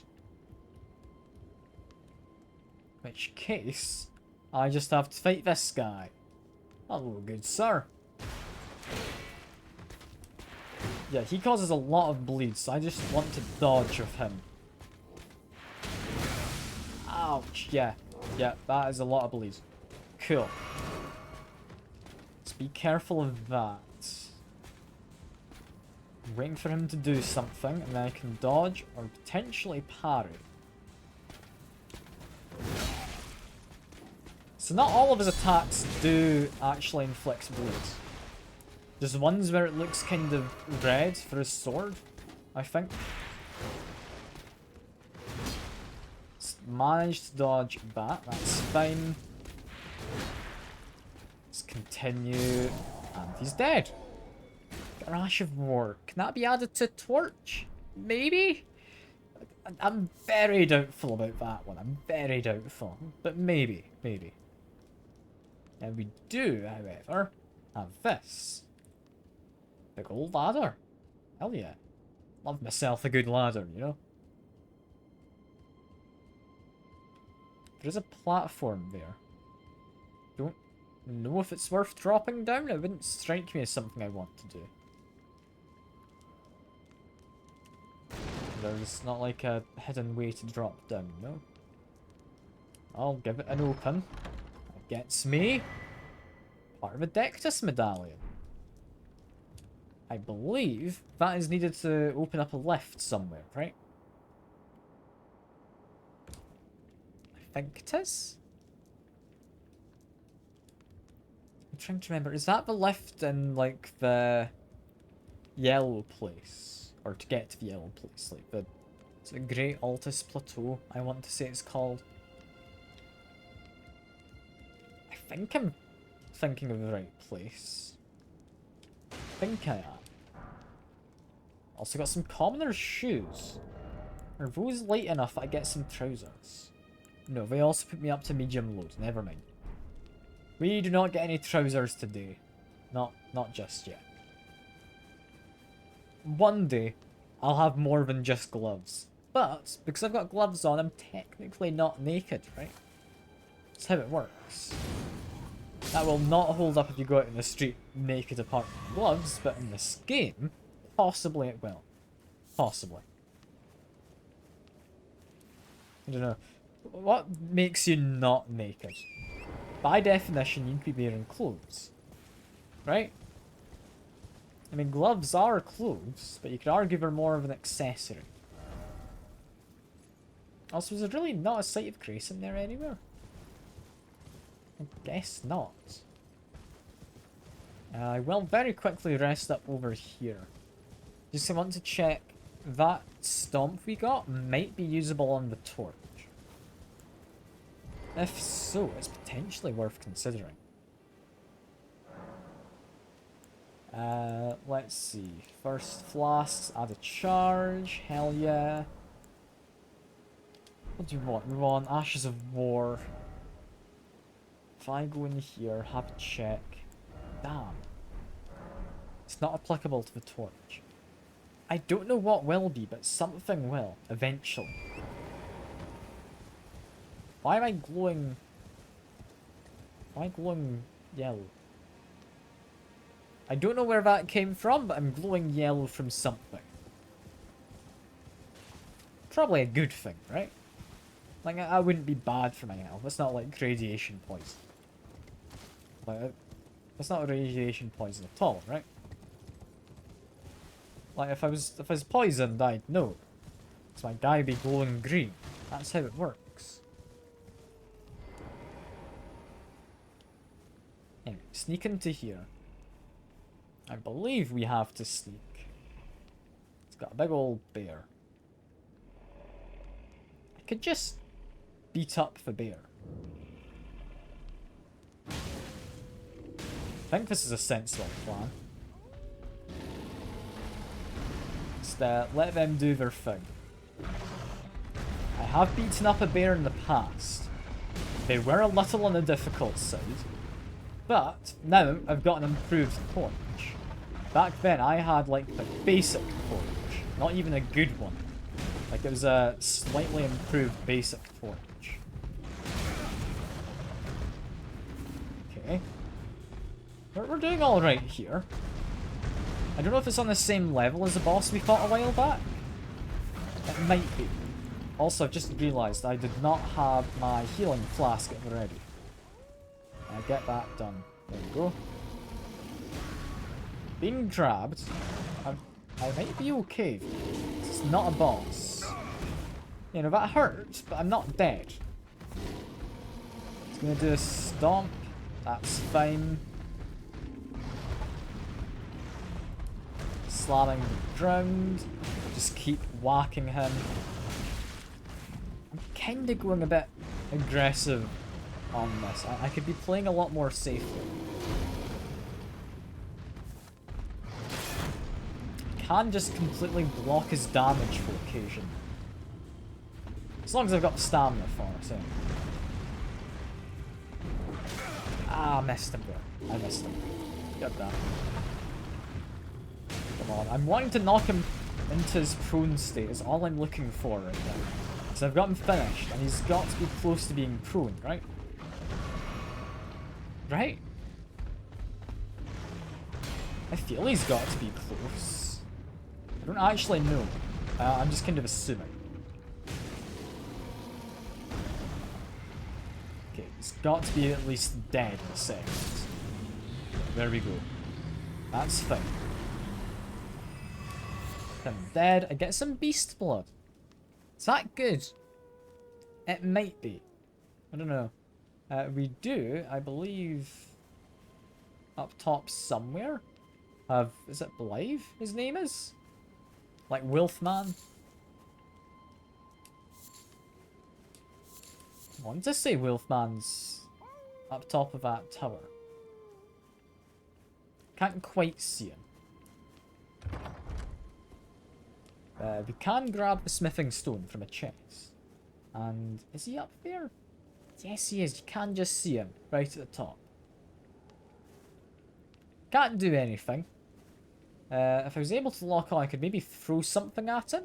In which case, I just have to fight this guy. Hello, good sir. Yeah, he causes a lot of bleed, so I just want to dodge with him. torch. Yeah. Yeah, that is a lot of blaze. Cool. Let's be careful of that. I'm waiting for him to do something, and then I can dodge or potentially parry. So not all of his attacks do actually inflict bleeds. There's ones where it looks kind of red for his sword, I think. Managed to dodge that, that's fine. Let's continue. And he's dead. Got an Ash of War. Can that be added to Torch? Maybe? I'm very doubtful about that one. I'm very doubtful. But maybe. Maybe. And we do, however, have this. Big old ladder. Hell yeah. Love myself a good ladder, you know? There is a platform there. Don't know if it's worth dropping down. It wouldn't strike me as something I want to do. There's not like a hidden way to drop down, no? I'll give it an open. That gets me part of a Dectus medallion. I believe that is needed to open up a lift somewhere, right? I think it is. I'm trying to remember. Is that the lift in, like, the yellow place? Or to get to the yellow place? Like, the... Is it Great Altus Plateau, I want to say it's called? I think I'm thinking of the right place. I think I am. Also got some commoner's shoes. Are those light enough that I get some trousers? No, they also put me up to medium load. Never mind. We do not get any trousers today. Not just yet. One day, I'll have more than just gloves. But, because I've got gloves on, I'm technically not naked, right? That's how it works. That will not hold up if you go out in the street naked apart from gloves, but in this game, possibly it will. Possibly. I don't know. What makes you not naked? By definition, you need to be wearing clothes. Right? I mean, gloves are clothes, but you could argue they're more of an accessory. Also, is there really not a site of grace in there anywhere? I guess not. I will very quickly rest up over here. Just I want to check that stomp we got might be usable on the torch. If so, it's potentially worth considering. Let's see. First flasks, add a charge. Hell yeah. What do you want? We want Ashes of War. If I go in here, have a check. Damn. It's not applicable to the torch. I don't know what will be, but something will, eventually. Why am I glowing... Why glowing yellow? I don't know where that came from, but I'm glowing yellow from something. Probably a good thing, right? Like, I wouldn't be bad for my health. It's not like radiation poison. Like, it's not radiation poison at all, right? Like, if I was poisoned, I'd know. So my guy be glowing green. That's how it works. Anyway, sneak into here. I believe we have to sneak. It's got a big old bear. I could just beat up the bear. I think this is a sensible plan. Just let them do their thing. I have beaten up a bear in the past. They were a little on the difficult side. But now I've got an improved torch. Back then I had like the basic torch, not even a good one. Like it was a slightly improved basic torch. Okay. We're doing alright here. I don't know if it's on the same level as the boss we fought a while back. It might be. Also, I've just realised I did not have my healing flask ever ready. Get that done. There we go. Being grabbed. I might be okay. It's not a boss. You know, that hurts, but I'm not dead. It's gonna do a stomp. That's fine. Slamming the ground. Just keep whacking him. I'm kinda going a bit aggressive on this. I could be playing a lot more safely. Can just completely block his damage for occasion. As long as I've got stamina for it, so. Ah, I missed him there. I missed him. Get that. Come on. I'm wanting to knock him into his prone state is all I'm looking for right now. So I've got him finished, and he's got to be close to being prone, right? Right? I feel he's got to be close. I don't actually know. I'm just kind of assuming. Okay, he's got to be at least dead in a second. There we go. That's fine. I'm dead. I get some beast blood. Is that good? It might be. I don't know. We do, I believe, up top somewhere, have, is it Blythe his name is? Like Wolfman? I want to say Wolfman's up top of that tower. Can't quite see him. We can grab the smithing stone from a chest. And is he up there? Yes, he is. You can just see him right at the top. Can't do anything. If I was able to lock on, I could maybe throw something at him.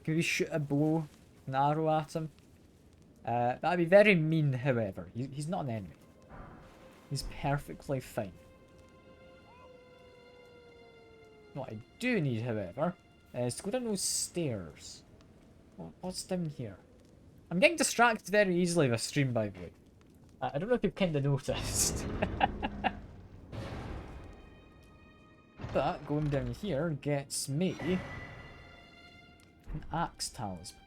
Maybe shoot a bow, an arrow at him. That'd be very mean, however. He's not an enemy. He's perfectly fine. What I do need, however, is to go down those stairs. What's down here? I'm getting distracted very easily with stream, by the way. I don't know if you've kind of noticed. But going down here gets me an axe talisman.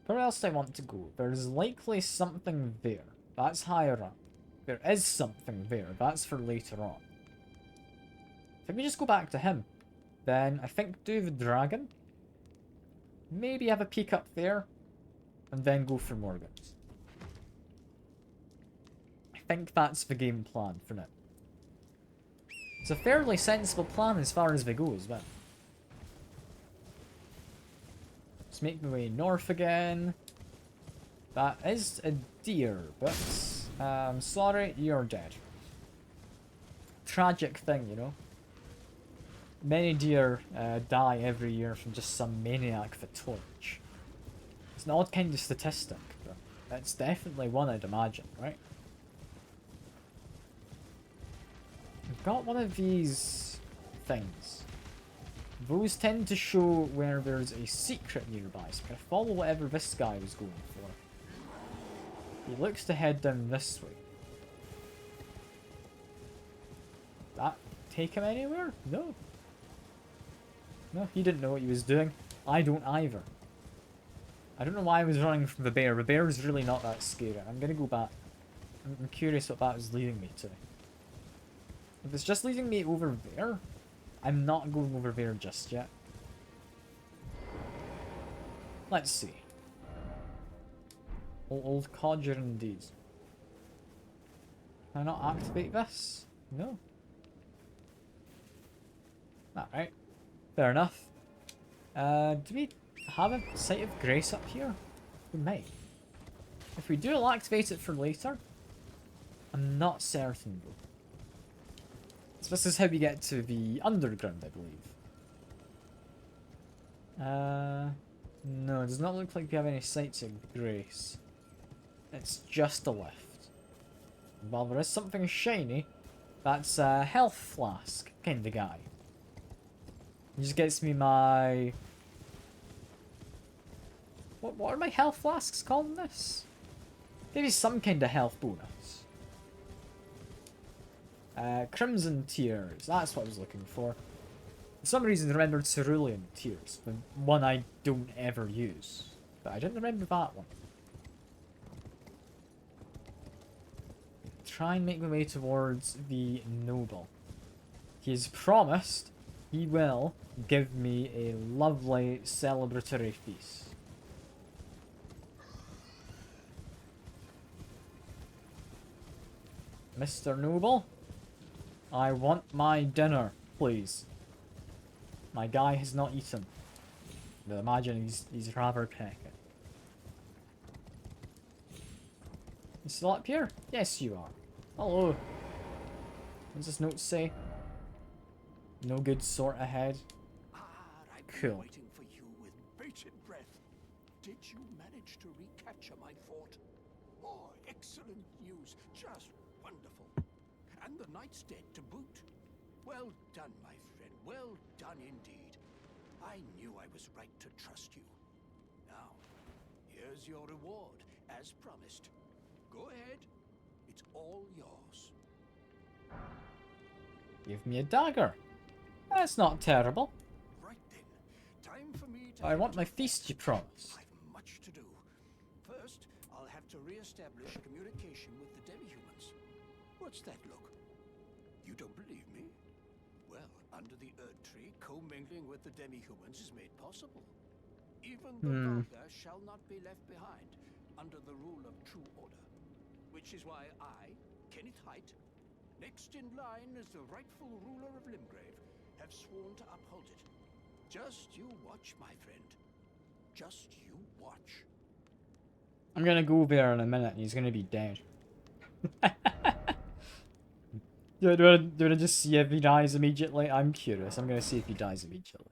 Where else do I want to go? There's likely something there. That's higher up. There is something there. That's for later on. If we just go back to him, then I think do the dragon. Maybe have a peek up there, and then go for Margit. I think that's the game plan for now. It's a fairly sensible plan as far as they go as well. Let's make my way north again. That is a deer, but I'm sorry, you're dead. Tragic thing, you know. Many deer die every year from just some maniac with a torch. It's an odd kind of statistic, but it's definitely one, I'd imagine, right? I've got one of these things. Those tend to show where there's a secret nearby, so I'm going to follow whatever this guy was going for. He looks to head down this way. That take him anywhere? No. No, he didn't know what he was doing. I don't either. I don't know why I was running from the bear. The bear is really not that scary. I'm going to go back. I'm curious what that was leading me to. If it's just leading me over there, I'm not going over there just yet. Let's see. Old codger indeed. Can I not activate this? No. Alright. Fair enough. Do we have a Site of Grace up here? We might. If we do, I'll activate it for later. I'm not certain though. So this is how we get to the underground, I believe. No, it does not look like we have any Sites of Grace. It's just a lift. While there is something shiny, that's a health flask kind of guy. He just gets me my What are my health flasks calling this? Maybe some kind of health bonus. Crimson Tears, that's what I was looking for. For some reason I remembered Cerulean Tears, the one I don't ever use. But I didn't remember that one. Try and make my way towards the Noble. He has promised he will give me a lovely celebratory feast. Mr. Noble, I want my dinner, please. My guy has not eaten. But imagine he's rather pecking. You still up here? Yes, you are. Hello. What does this note say? No good sort ahead. I've been Cool. waiting for you with bated breath. Did you manage to recapture my fort? Oh, excellent news. Just wonderful. And the knight's dead to boot. Well done, my friend. Well done indeed. I knew I was right to trust you. Now, here's your reward, as promised. Go ahead. It's all yours. Give me a dagger. That's not terrible. Right then. Time for me to I head want to my the feast, you fort. promise. I've much to do. First, I'll have to re-establish communication with the demi-humans. What's that look? You don't believe me? Well, under the Erd Tree, commingling with the demi-humans is made possible. Even the vulgar shall not be left behind under the rule of true order. Which is why I, Kenneth Height, next in line as the rightful ruler of Limgrave, have sworn to uphold it. Just you watch, my friend. Just you watch. I'm gonna go there in a minute and he's gonna be dead. Do I just see if he dies immediately? I'm curious. I'm gonna see if he dies immediately.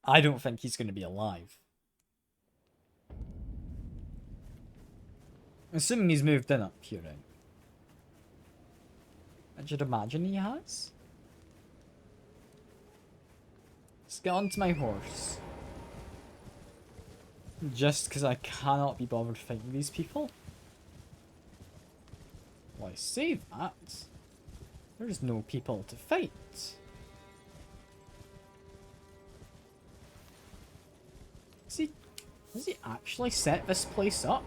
I don't think he's gonna be alive. Assuming he's moved in up here, right? I should imagine he has. Let's get onto my horse. Just because I cannot be bothered fighting these people. Well, I say that. There's no people to fight. Has he actually set this place up?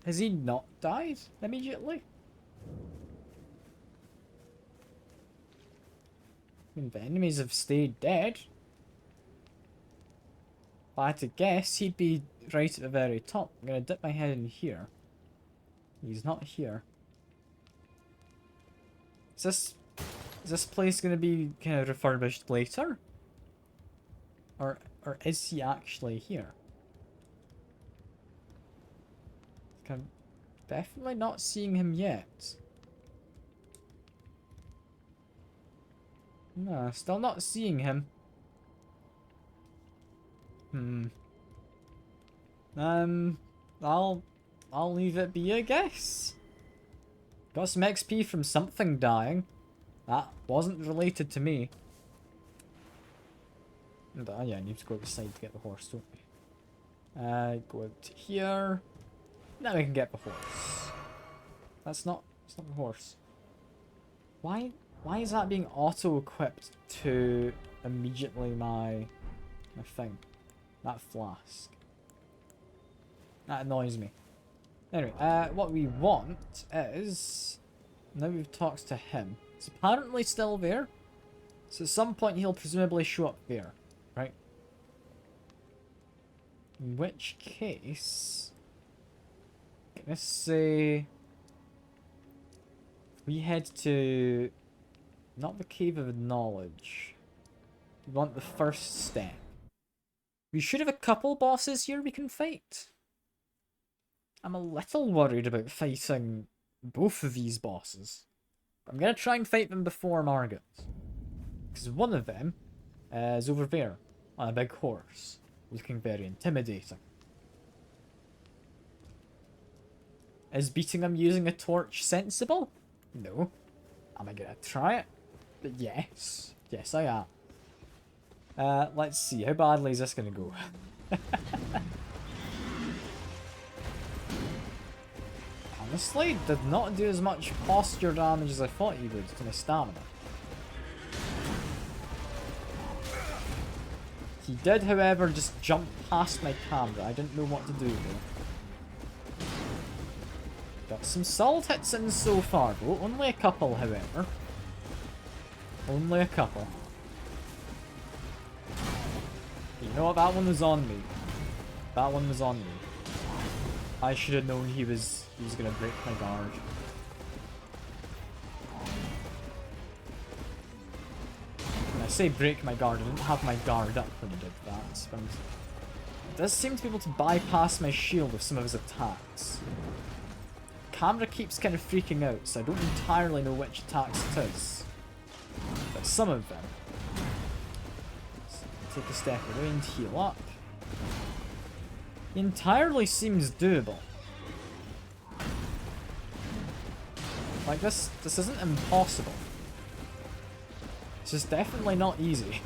Has he not died immediately? I mean, the enemies have stayed dead. If I had to guess, he'd be right at the very top. I'm gonna dip my head in here. He's not here. Is this place gonna be kind of refurbished later? Or is he actually here? I'm definitely not seeing him yet. No, still not seeing him. I'll leave it be, I guess. Got some XP from something dying. That wasn't related to me. But, yeah, I need to go outside to get the horse, don't we? Go out to here. Now we can get the horse. That's not the horse. Why is that being auto-equipped to immediately my thing? That flask. That annoys me. Anyway, what we want is... Now we've talked to him. It's apparently still there. So at some point he'll presumably show up there. Right? In which case... Let's say... We head to... Not the Cave of Knowledge. We want the first step. We should have a couple bosses here we can fight. I'm a little worried about fighting both of these bosses. I'm going to try and fight them before Margit. Because one of them is over there on a big horse. Looking very intimidating. Is beating him using a torch sensible? No. Am I going to try it? But yes. Yes, I am. Let's see. How badly is this going to go? Honestly, did not do as much posture damage as I thought he would to my stamina. He did, however, just jump past my camera. I didn't know what to do though. Got some solid hits in so far though. Only a couple, however. Only a couple. You know what? That one was on me. That one was on me. I should have known he was gonna break my guard. When I say break my guard, I didn't have my guard up when he did that. But he does seem to be able to bypass my shield with some of his attacks. Camera keeps kind of freaking out, so I don't entirely know which attacks it is. But some of them. Take a step away and heal up. He entirely seems doable. Like this isn't impossible. It's just definitely not easy.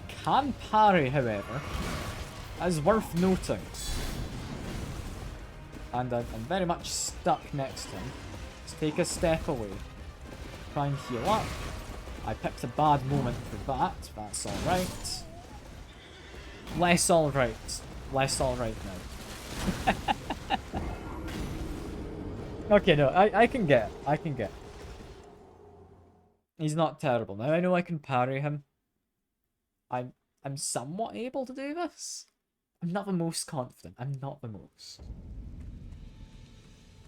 I can parry, however, as worth noting. And I'm very much stuck next to him. Let's take a step away. Try and heal up. I picked a bad moment for that. That's alright. Less alright. Less alright now. Okay, no, I can get it. I can get it. He's not terrible. Now I know I can parry him. I'm somewhat able to do this. I'm not the most confident. I'm not the most.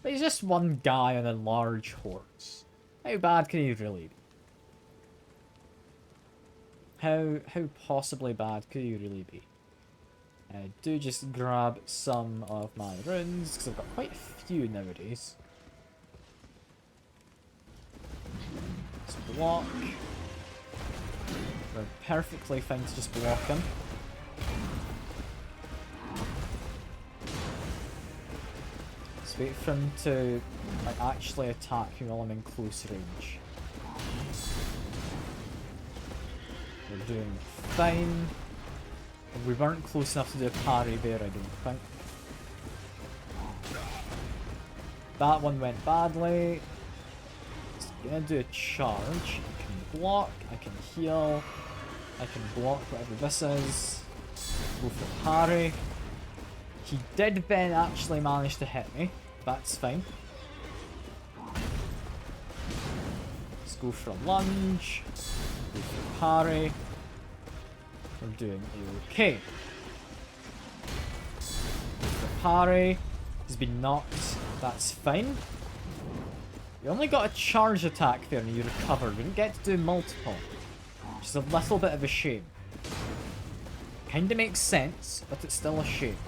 But he's just one guy on a large horse. How bad can he really be? How possibly bad could he really be? I do just grab some of my runes, because I've got quite a few nowadays. Let's block. We're perfectly fine to just block him. Let's wait for him to like, actually attack me while I'm in close range. We're doing fine. We weren't close enough to do a parry there, I don't think. That one went badly. Just gonna do a charge. I can block, I can heal, I can block whatever this is. Go for parry. He did then actually manage to hit me. That's fine. Let's go for a lunge. Go for parry. We're doing okay. The parry has been knocked. That's fine. You only got a charge attack there and you recovered. We didn't get to do multiple. Which is a little bit of a shame. Kinda makes sense, but it's still a shame.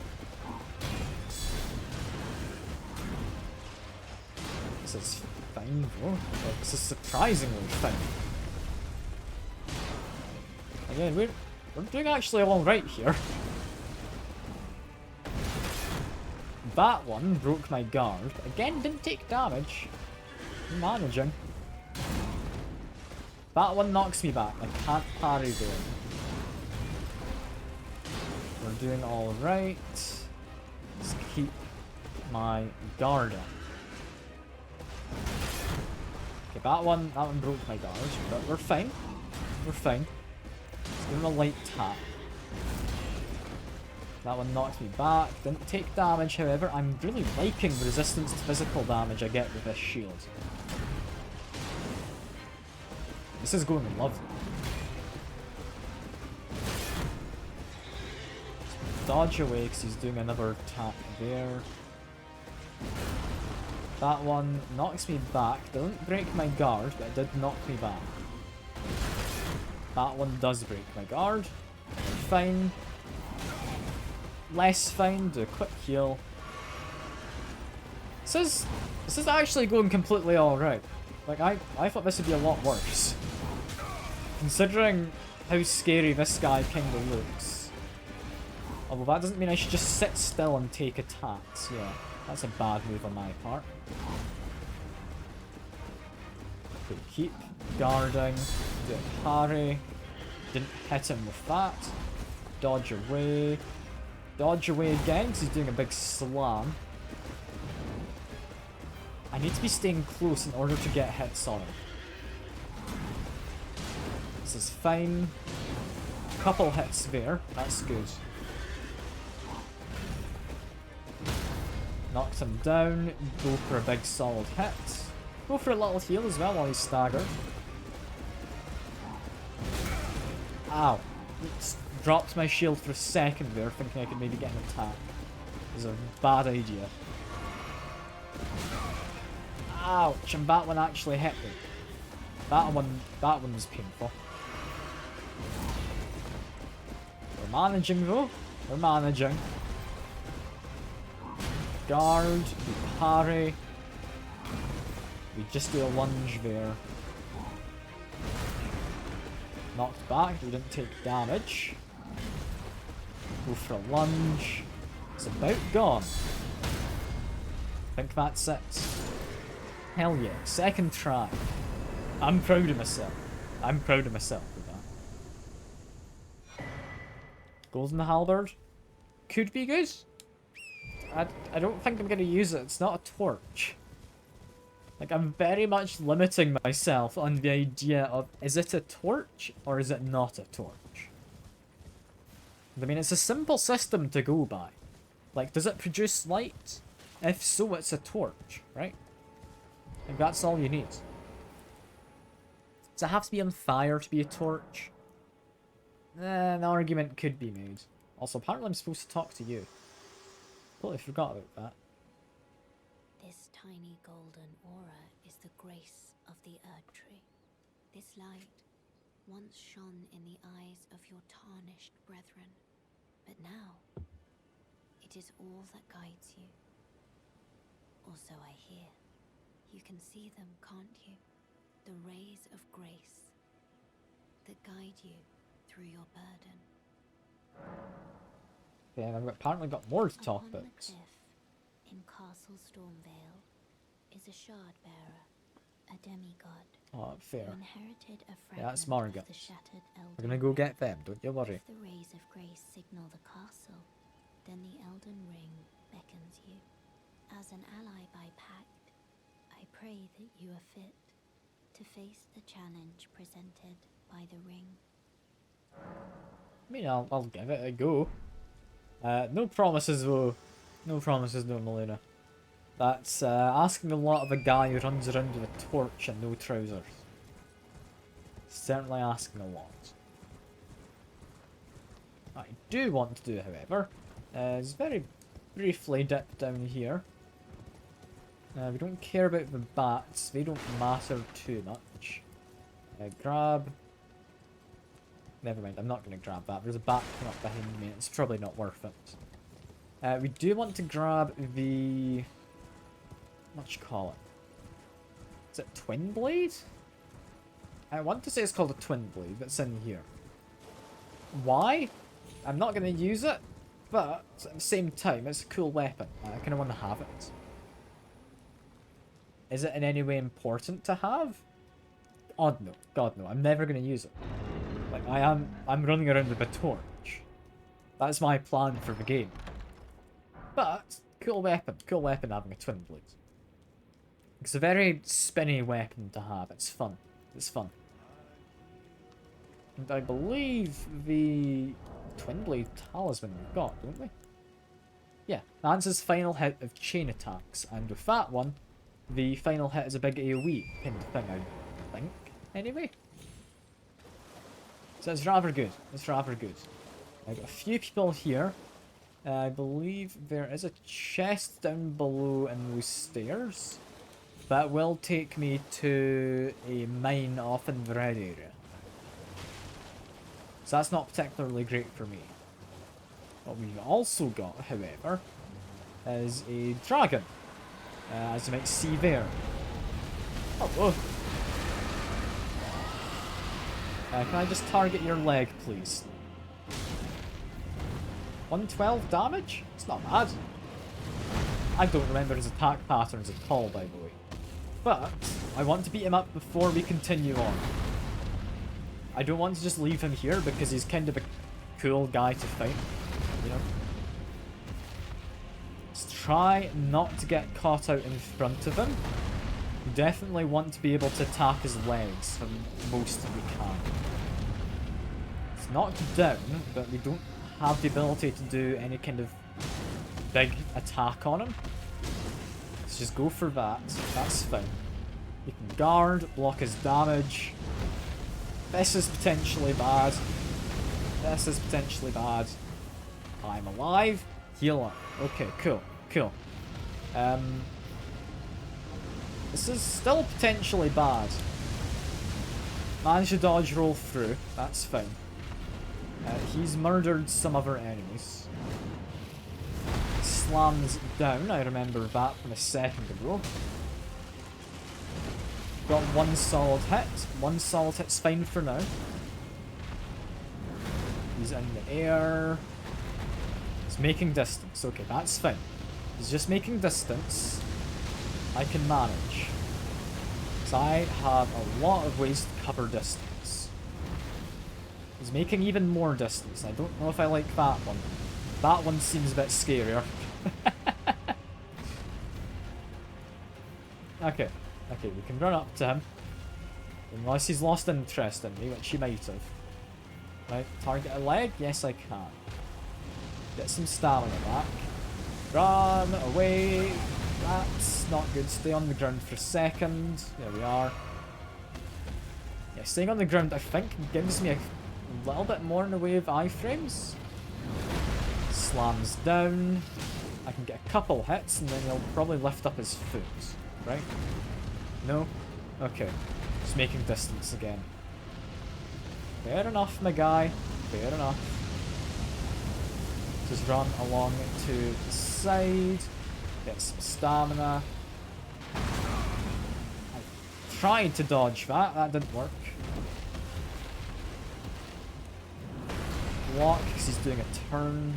This is fine though. This is surprisingly fine. Again, we're doing actually alright here. That one broke my guard. Again, didn't take damage. I'm managing. That one knocks me back. I can't parry there. We're doing alright. Let's keep my guard up. Okay, that one broke my guard, but we're fine. We're fine. Let's give him a light tap. That one knocked me back. Didn't take damage, however. I'm really liking the resistance to physical damage I get with this shield. This is going lovely. Dodge away because he's doing another attack there. That one knocks me back. Doesn't break my guard, but it did knock me back. That one does break my guard. Fine. Less fine. Do a quick heal. This is actually going completely alright. Like, I thought this would be a lot worse. Considering how scary this guy kinda looks. Although that doesn't mean I should just sit still and take attacks. Yeah, that's a bad move on my part. Okay, keep guarding. Do a parry. Didn't hit him with that. Dodge away. Dodge away again because he's doing a big slam. I need to be staying close in order to get hits on him. This is fine. Couple hits there. That's good. Knocks him down. Go for a big solid hit. Go for a little heal as well while he's staggered. Ow. Oops. Dropped my shield for a second there, thinking I could maybe get an attack. It was a bad idea. Ouch, and that one actually hit me. That one was painful. We're managing though. We're managing. Guard, we parry. We just do a lunge there. Knocked back, we didn't take damage. Go for a lunge. It's about gone. I think that's it. Hell yeah, second try. I'm proud of myself. I'm proud of myself with that. Golden halberd. Could be good. I don't think I'm going to use it. It's not a torch. Like, I'm very much limiting myself on the idea of, is it a torch or is it not a torch? I mean, it's a simple system to go by. Like, does it produce light? If so, it's a torch, right? Like, that's all you need. Does it have to be on fire to be a torch? An argument could be made. Also, apparently I'm supposed to talk to you. Totally forgot about that. This tiny golden aura is the grace of the Erd Tree. This light once shone in the eyes of your tarnished brethren, but now it is all that guides you. Or so I hear. You can see them, can't you? The rays of grace that guide you through your burden. Yeah, I've apparently got more to talk Upon about. the cliff in Castle Stormvale is a shard bearer, a demigod. Oh, fair. Who inherited a Yeah, that's fragment Margit. of the shattered Elden. We're gonna go get them, don't you worry. If the rays of grace signal the castle, then the Elden Ring beckons you. As an ally by pact, I pray that you are fit to face the challenge presented by the ring. I mean, I'll give it a go. No promises though. No promises though, Melina. That's asking a lot of a guy who runs around with a torch and no trousers. Certainly asking a lot. What I do want to do, however, is very briefly dip down here. We don't care about the bats, they don't matter too much. Grab... Never mind, I'm not going to grab that. There's a bat coming up behind me, it's probably not worth it. We do want to grab the... what do you call it? Is it Twin Blade? I want to say it's called a Twin Blade, but it's in here. Why? I'm not going to use it, but at the same time, it's a cool weapon. I kind of want to have it. Is it in any way important to have? Oh no, God no, I'm never going to use it. Like, I'm running around with a torch. That's my plan for the game. But, cool weapon having a Twin Blade. It's a very spinny weapon to have, it's fun. It's fun. And I believe the Twin Blade Talisman we've got, don't we? Yeah, that's his final hit of chain attacks, and with that one, the final hit is a big AoE pinned thing, I think, anyway. So it's rather good, it's rather good. I've got a few people here. I believe there is a chest down below in those stairs. That will take me to a mine off in the red area. So that's not particularly great for me. What we've also got, however, is a dragon. As you might see there. Hello. Can I just target your leg, please? 112 damage? It's not bad. I don't remember his attack patterns at all, by the way. But I want to beat him up before we continue on. I don't want to just leave him here because he's kind of a cool guy to fight, you know? Let's try not to get caught out in front of him. We definitely want to be able to attack his legs the most we can. It's knocked down, but we don't have the ability to do any kind of big attack on him. Let's just go for that. That's fine. We can guard, block his damage. This is potentially bad. This is potentially bad. I'm alive. Heal up. Okay, cool. Cool. This is still potentially bad. Managed to dodge roll through. That's fine. He's murdered some other enemies. Slams down. I remember that from a second ago. Got one solid hit. One solid hit's fine for now. He's in the air. He's making distance. Okay, that's fine. He's just making distance. I can manage. So I have a lot of ways to cover distance. He's making even more distance. I don't know if I like that one. That one seems a bit scarier. Okay. Okay, we can run up to him. Unless he's lost interest in me, which he might have. Right, target a leg? Yes, I can. Get some stamina back. Run away. That's not good. Stay on the ground for a second. There we are. Yeah, staying on the ground, I think, gives me a little bit more in the way of iframes. Slams down. I can get a couple hits, and then he'll probably lift up his foot. Right? No? Okay. Just making distance again. Fair enough, my guy. Fair enough. Just run along to the side. Get some stamina. I tried to dodge that. That didn't work. Block, because he's doing a turn.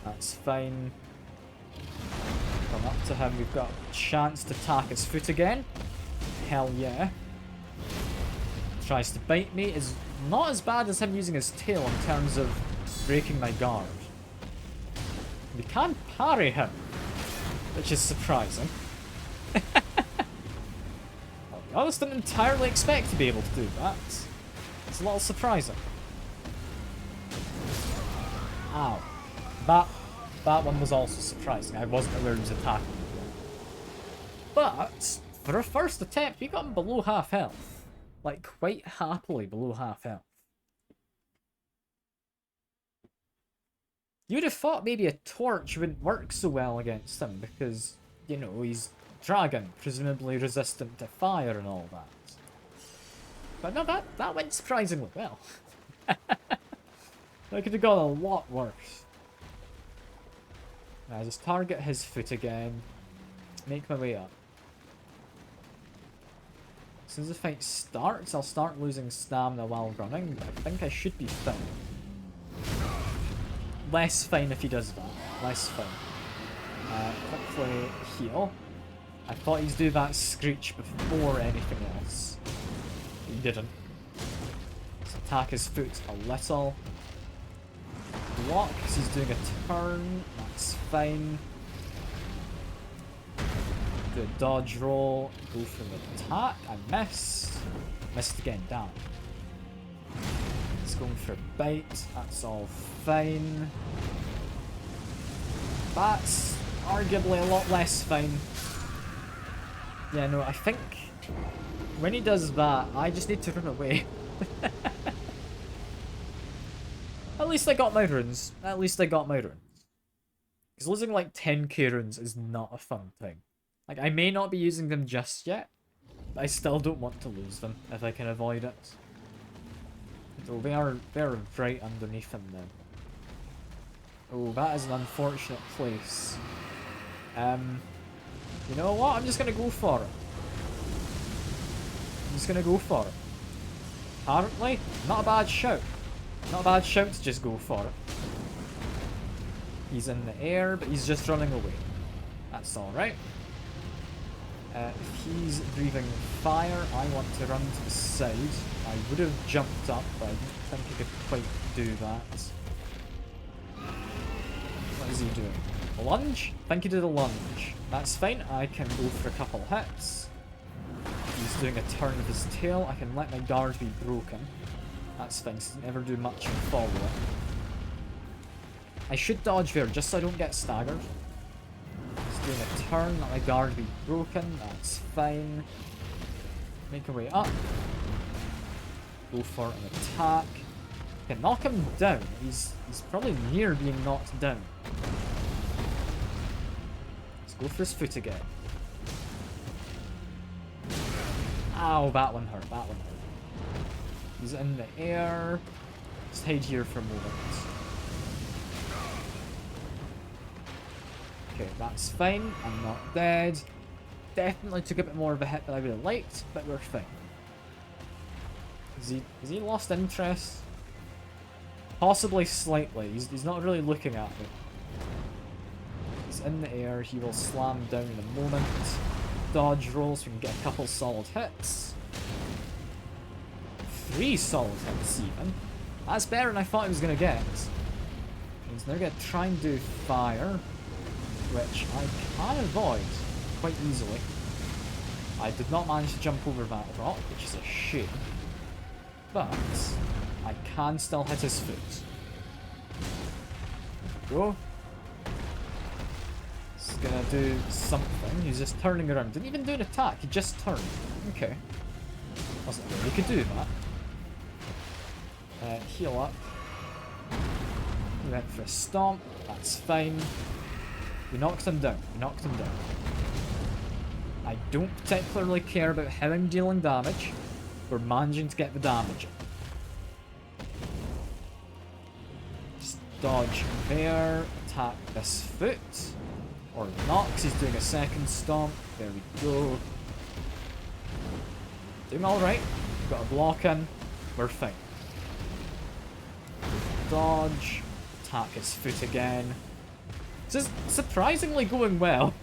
That's fine. Come up to him. We've got a chance to attack his foot again. Hell yeah. Tries to bite me. Is not as bad as him using his tail in terms of breaking my guard. We can parry him, which is surprising. I'll be honest, didn't entirely expect to be able to do that. It's a little surprising. Ow. That one was also surprising. I wasn't aware he was attacking me. But, for a first attempt, we got him below half health. Like, quite happily below half health. You'd have thought maybe a torch wouldn't work so well against him, because, you know, he's dragon, presumably resistant to fire and all that. But no, that went surprisingly well. That could have gone a lot worse. I just target his foot again. Make my way up. As soon as the fight starts, I'll start losing stamina while running. I think I should be fine. Less fine if he does that. Less fine. Quickly heal. I thought he'd do that screech before anything else. He didn't. Let's attack his foot a little. Block, because he's doing a turn. That's fine. Do a dodge roll. Go for the attack. I missed. Missed again. Damn. He's going for a bite. That's all fine. That's arguably a lot less fine. Yeah, no, I think when he does that, I just need to run away. At least I got my runes. At least I got my runes. Because losing like 10k runes is not a fun thing. Like, I may not be using them just yet, but I still don't want to lose them if I can avoid it. So they're right underneath him then. Oh, that is an unfortunate place. You know what? I'm just gonna go for it. I'm just gonna go for it. Apparently, not a bad shout. Not a bad shout to just go for it. He's in the air, but he's just running away. That's alright. If he's breathing fire, I want to run to the side. I would have jumped up, but I didn't think I could quite do that. What is he doing? A lunge? I think he did a lunge. That's fine, I can go for a couple hits. He's doing a turn of his tail. I can let my guard be broken. That's fine, he doesn't ever do much in follow-up. I should dodge there, just so I don't get staggered. He's doing a turn, let my guard be broken. That's fine. Make our way up. Go for an attack. Okay, knock him down. He's probably near being knocked down. Let's go for his foot again. Ow, that one hurt, that one hurt. He's in the air. Let's hide here for a moment. Okay, that's fine. I'm not dead. Definitely took a bit more of a hit than I would have liked, but we're fine. Has he lost interest? Possibly slightly. He's not really looking at me. He's in the air. He will slam down in a moment. Dodge roll so we can get a couple solid hits. 3 solid hits even. That's better than I thought he was going to get. He's now going to try and do fire, which I can avoid quite easily. I did not manage to jump over that rock, which is a shame. But I can still hit his foot. Go. He's gonna do something. He's just turning around. Didn't even do an attack. He just turned. Okay. Wasn't aware he could do that. Heal up. He went for a stomp. That's fine. We knocked him down. We knocked him down. I don't particularly care about how I'm dealing damage. We're managing to get the damage in. Just dodge there. Attack this foot. Or not, because he's doing a second stomp. There we go. Doing alright. Got a block in. We're fine. Dodge. Attack his foot again. This is surprisingly going well.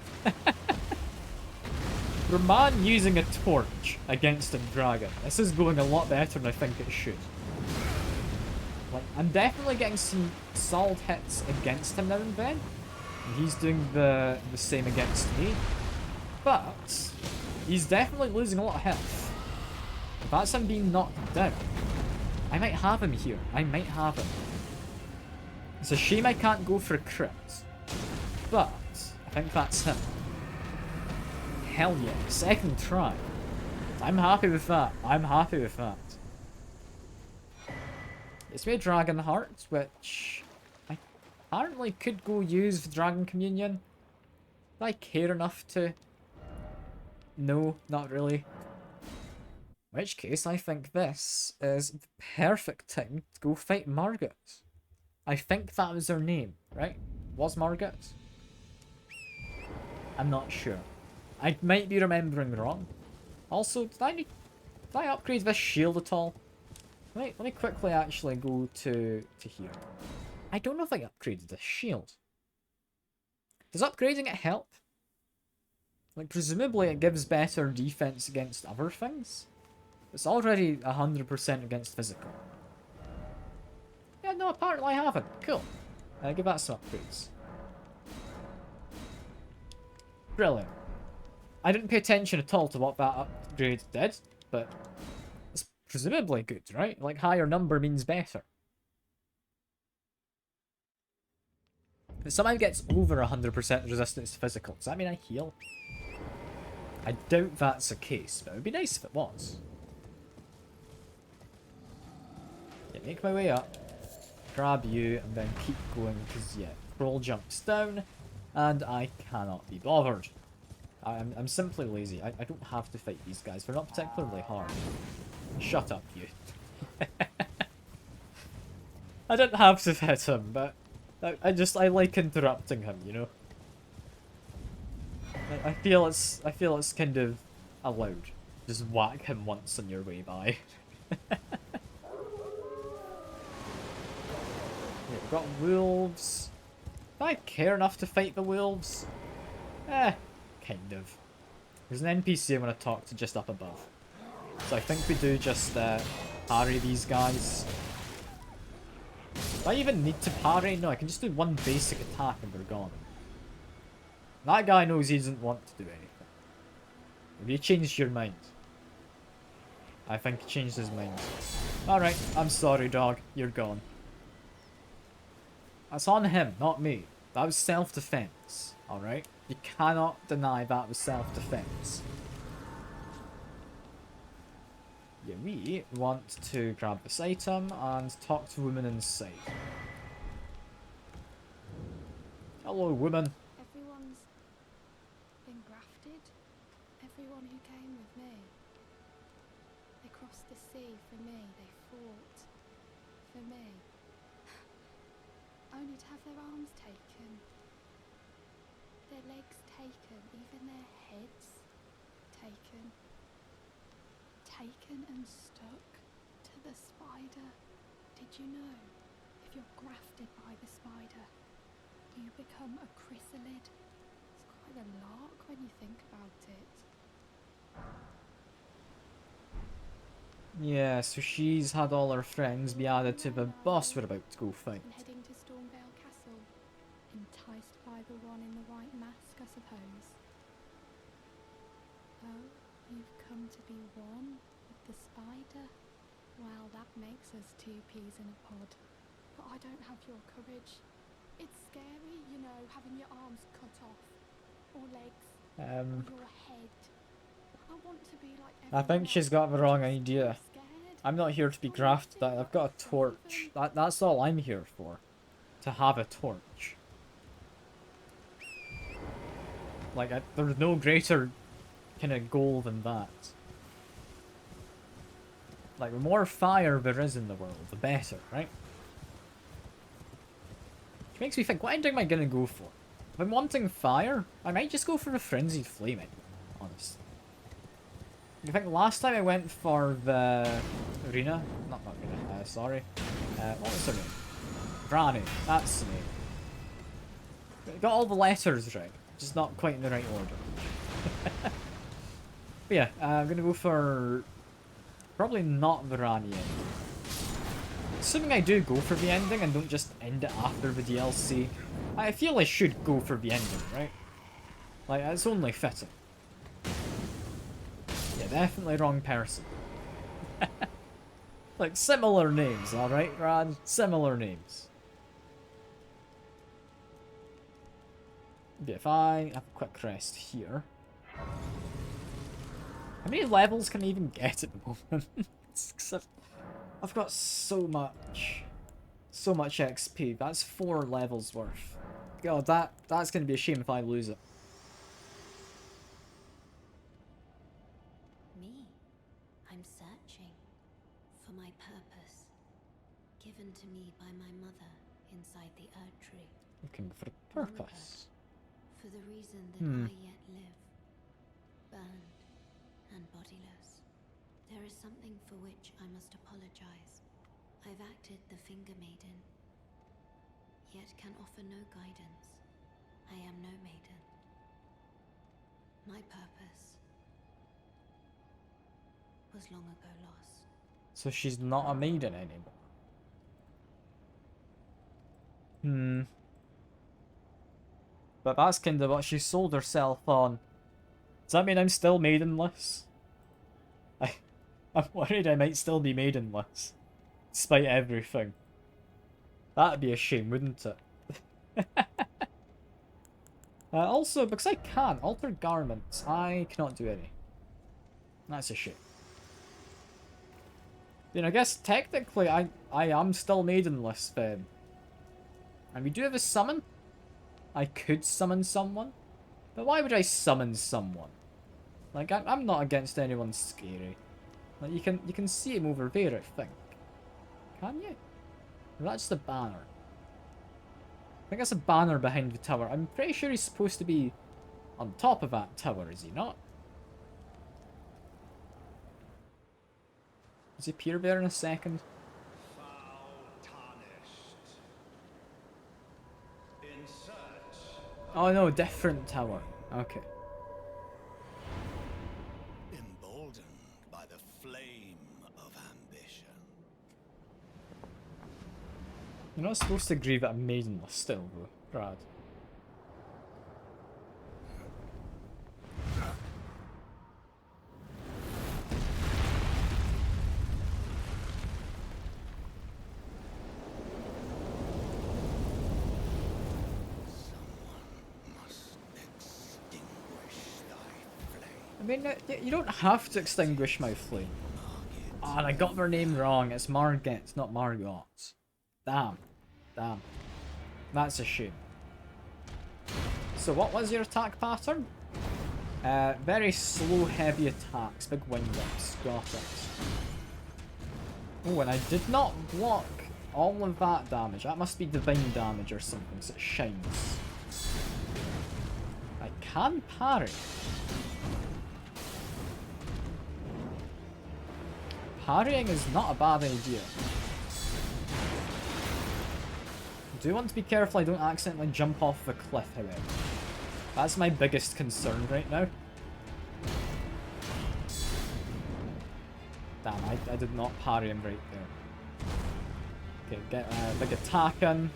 For a man using a torch against a dragon, this is going a lot better than I think it should. Like, I'm definitely getting some solid hits against him now and then. And he's doing the same against me. But he's definitely losing a lot of health. If that's him being knocked down, I might have him here. I might have him. It's a shame I can't go for a crit. But I think that's him. Hell yeah, second try. I'm happy with that. I'm happy with that. It's me a Dragon Heart, which I apparently could go use for Dragon Communion. Do I care enough to? No, not really. In which case, I think this is the perfect time to go fight Margit. I think that was her name, right? Was Margit? I'm not sure. I might be remembering wrong. Also, did I upgrade this shield at all? Let me quickly actually go to here. I don't know if I upgraded this shield. Does upgrading it help? Like, presumably it gives better defense against other things. It's already 100% against physical. Yeah, no, apparently I haven't. Cool. Give that some upgrades. Brilliant. I didn't pay attention at all to what that upgrade did, but it's presumably good, right? Like, higher number means better. If someone gets over 100% resistance to physical, does that mean I heal? I doubt that's the case, but it would be nice if it was. Yeah, make my way up, grab you, and then keep going, because, yeah, Kroll jumps down, and I cannot be bothered. I'm simply lazy. I don't have to fight these guys. They're not particularly hard. Shut up, you. I didn't have to hit him, but I like interrupting him, you know? I feel it's kind of allowed. Just whack him once on your way by. Yeah, we've got wolves. Do I care enough to fight the wolves? Kind of. There's an NPC I want to talk to just up above. So I think we do just parry these guys. Do I even need to parry? No, I can just do one basic attack and they're gone. That guy knows he doesn't want to do anything. Have you changed your mind? I think he changed his mind. Alright, I'm sorry dog, you're gone. That's on him, not me. That was self-defense, alright? You cannot deny that was self-defense. Yeah, we want to grab this item and talk to woman inside. Hello, woman. Everyone's been grafted. Everyone who came with me. They crossed the sea for me. They fought for me. Only to have their arms taken. Their legs taken. Even their heads taken. Taken and stuck to the spider. Did you know? If you're grafted by the spider, you become a chrysalid. It's quite a lark when you think about it. Yeah, so she's had all her friends be added to the boss we're about to go fight. And heading to Stormvale Castle, enticed by the one in the white mask, I suppose. Oh, you've come to be one with the spider? Well, that makes us two peas in a pod. But I don't have your courage. It's scary, you know, having your arms cut off. Or legs. Or your head. I want to be like I think she's got the wrong idea. scared. I'm not here to be grafted. I've got a torch. That's all I'm here for. To have a torch. Like, there's no greater kind of goal than that. Like, the more fire there is in the world, the better, right? Which makes me think, what ending am I gonna go for? If I'm wanting fire, I might just go for the Frenzied Flaming, honestly. I think last time I went for the arena, not arena, sorry. What was her name? Granny, that's the name. Got all the letters right, just not quite in the right order. But yeah, I'm gonna go for probably not the Rani ending. Assuming I do go for the ending and don't just end it after the DLC, I feel I should go for the ending, right? Like, it's only fitting. Yeah, definitely wrong person. Like, similar names, alright, Rad? Similar names. But if I have a quick rest here... How many levels can I even get at the moment? I've got so much. So much XP. That's 4 levels worth. God, that's gonna be a shame if I lose it. Me? I'm searching for my purpose, given to me by my mother inside the Erd Tree. Looking for a purpose. For the reason that I yet live, burned and bodiless. There is something for which I must apologize. I've acted the Finger Maiden, yet can offer no guidance. I am no maiden. My purpose was long ago lost. So she's not a maiden anymore. But that's kind of what she sold herself on. Does that mean I'm still maidenless? I'm worried I might still be maidenless. Despite everything. That'd be a shame, wouldn't it? Also, because I can alter garments, I cannot do any. That's a shame. You know, I guess technically I am still maidenless then. And we do have a summon. I could summon someone. But why would I summon someone? Like, I'm not against anyone scary. Like, you can see him over there, I think. Can you? Or that's the banner. I think that's a banner behind the tower. I'm pretty sure he's supposed to be on top of that tower, is he not? Does he appear there in a second? Foul tarnished. In search. Oh no, different tower. Okay. You're not supposed to grieve at a maidenless still, though, Brad. I mean, you don't have to extinguish my flame. Oh, and I got their name wrong. It's Margit, it's not Margot. Damn. Damn. That's a shame. So what was your attack pattern? Very slow, heavy attacks. Big wind-ups. Got it. Oh, and I did not block all of that damage. That must be divine damage or something, so it shines. I can parry. Parrying is not a bad idea. I do want to be careful I don't accidentally jump off the cliff, however. That's my biggest concern right now. Damn, I did not parry him right there. Okay, get a big attack in.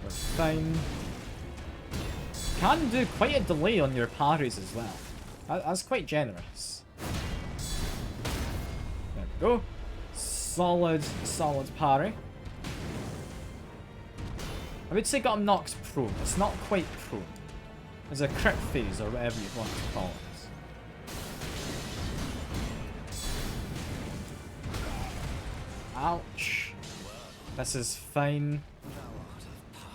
We're fine. Can do quite a delay on your parries as well. That's quite generous. There we go. Solid parry. I would say got him knocked prone. It's not quite prone. It's a crit phase or whatever you want to call it. Ouch. This is fine.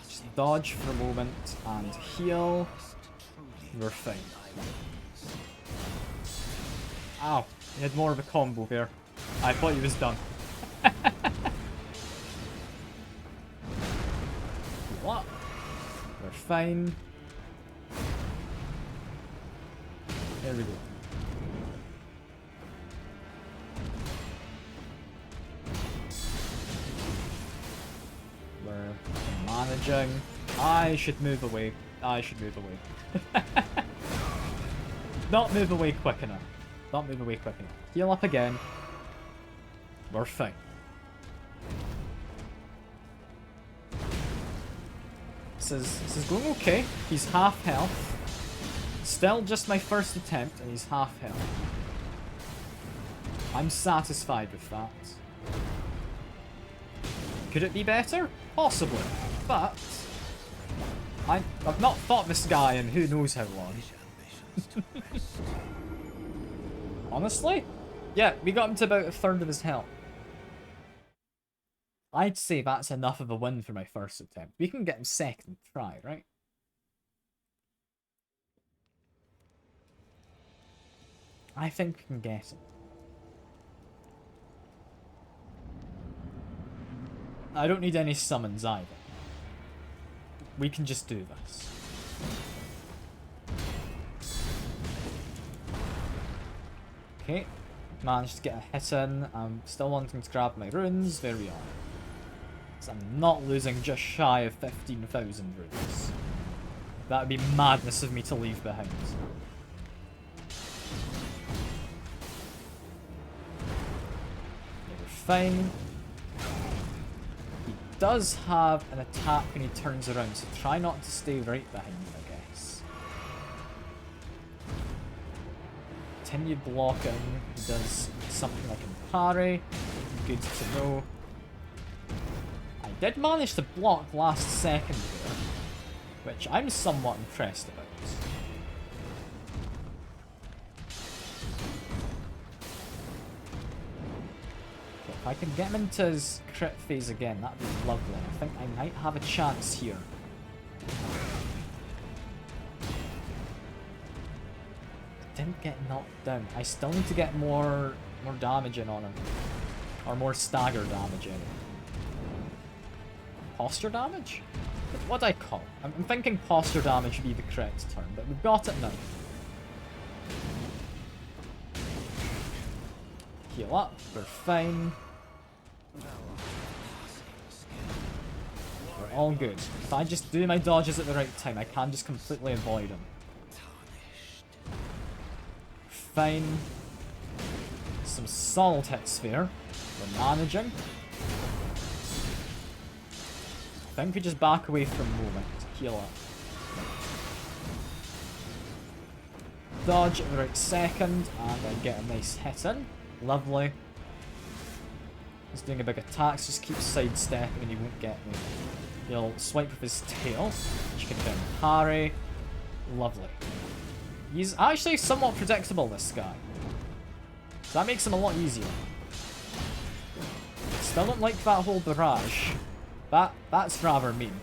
Just dodge for a moment and heal. We're fine. Ow. He had more of a combo there. I thought he was done. What? We're fine. There we go. We're managing. I should move away. I should move away. Not move away quick enough. Not move away quick enough. Heal up again. We're fine. This is going okay. He's half health. Still just my first attempt, and he's half health. I'm satisfied with that. Could it be better? Possibly. But I've not fought this guy in who knows how long. Honestly? Yeah, we got him to about a third of his health. I'd say that's enough of a win for my first attempt. We can get him second try, right? I think we can get him. I don't need any summons either. We can just do this. Okay, managed to get a hit in. I'm still wanting to grab my runes. There we are. So I'm not losing just shy of 15,000 runes. That would be madness of me to leave behind. We're fine. He does have an attack when he turns around, so try not to stay right behind him, I guess. Continue blocking. He does something like a parry. Good to know. I did manage to block last second there, which I'm somewhat impressed about. Okay, if I can get him into his crit phase again, that'd be lovely. I think I might have a chance here. Didn't get knocked down. I still need to get more damage in on him. Or more stagger damage in. Posture damage? What do I call it? I'm thinking posture damage would be the correct term, but we've got it now. Heal up, we're fine. We're all good. If I just do my dodges at the right time, I can just completely avoid them. Fine. Some solid hits there. We're managing. think we just back away for a moment. Heal up. Dodge at the right second, and then get a nice hit in. Lovely. He's doing a big attack, so just keep sidestepping and he won't get me. He'll swipe with his tail, which can then parry. Lovely. He's actually somewhat predictable, this guy. So that makes him a lot easier. Still don't like that whole barrage. That's rather mean.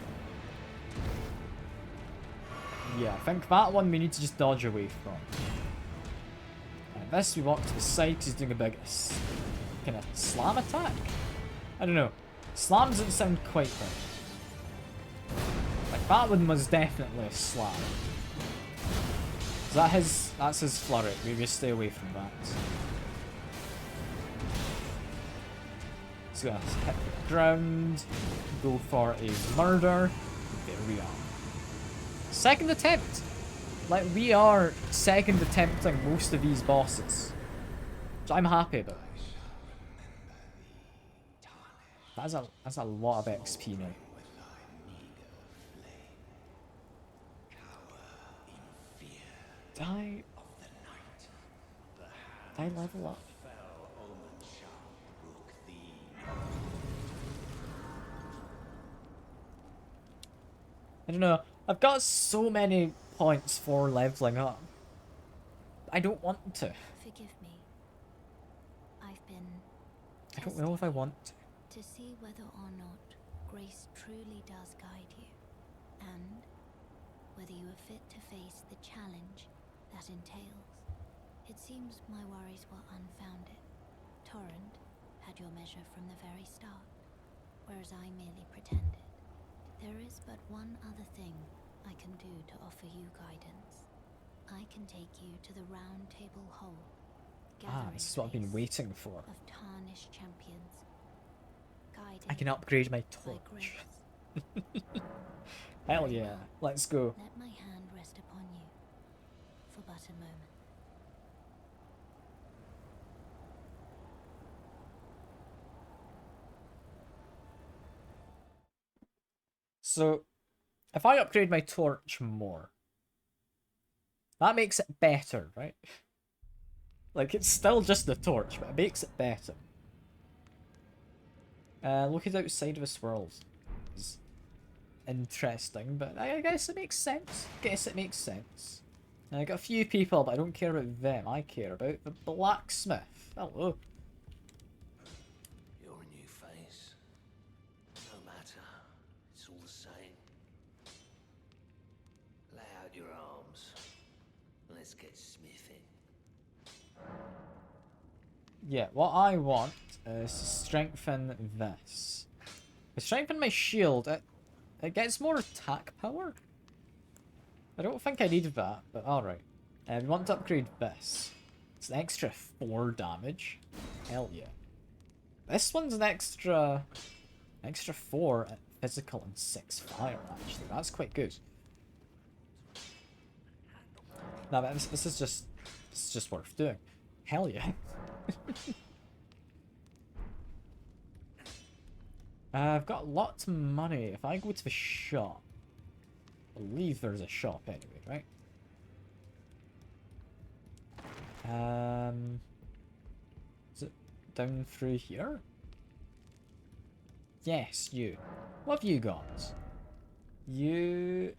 Yeah, I think that one we need to just dodge away from. And this we walk to the side because he's doing a big kind of slam attack? I don't know. Slam doesn't sound quite right. Like that one was definitely a slam. Is that his? That's his flurry. We just stay away from that. He's gonna hit the ground. Go for a murder. There we are. Second attempt! Like, we are second attempting most of these bosses. Which I'm happy about. That's a lot of XP now. Did I level up? I don't know. I've got so many points for leveling up. I don't want to. Forgive me. I've been I don't know if I want to see whether or not grace truly does guide you, and whether you are fit to face the challenge that entails. It seems my worries were unfounded. Torrent had your measure from the very start, whereas I merely pretended. There is but one other thing I can do to offer you guidance. I can take you to the Round Table Hall, this is what I've been waiting for. of tarnished champions. Guided I can upgrade my by torch. grace. Hell Very yeah. well. Let's go. Let my hand rest upon you for but a moment. So, if I upgrade my torch more, that makes it better, right? Like, it's still just a torch, but it makes it better. Looking outside of this world is interesting, but I guess it makes sense. Guess it makes sense. I got a few people, but I don't care about them. I care about the blacksmith. Hello. You're a new face. No matter. It's all the same. Lay out your arms. Let's get smithing. Yeah, what I want is to strengthen this. To strengthen my shield, it gets more attack power. I don't think I need that, but alright. We want to upgrade this. It's an extra 4 damage. Hell yeah. This one's an extra 4 at physical and 6 fire, actually. That's quite good. No, but this is just worth doing. Hell yeah. I've got lots of money. If I go to the shop, I believe there's a shop anyway, right? Is it down through here? Yes, you. What have you got? You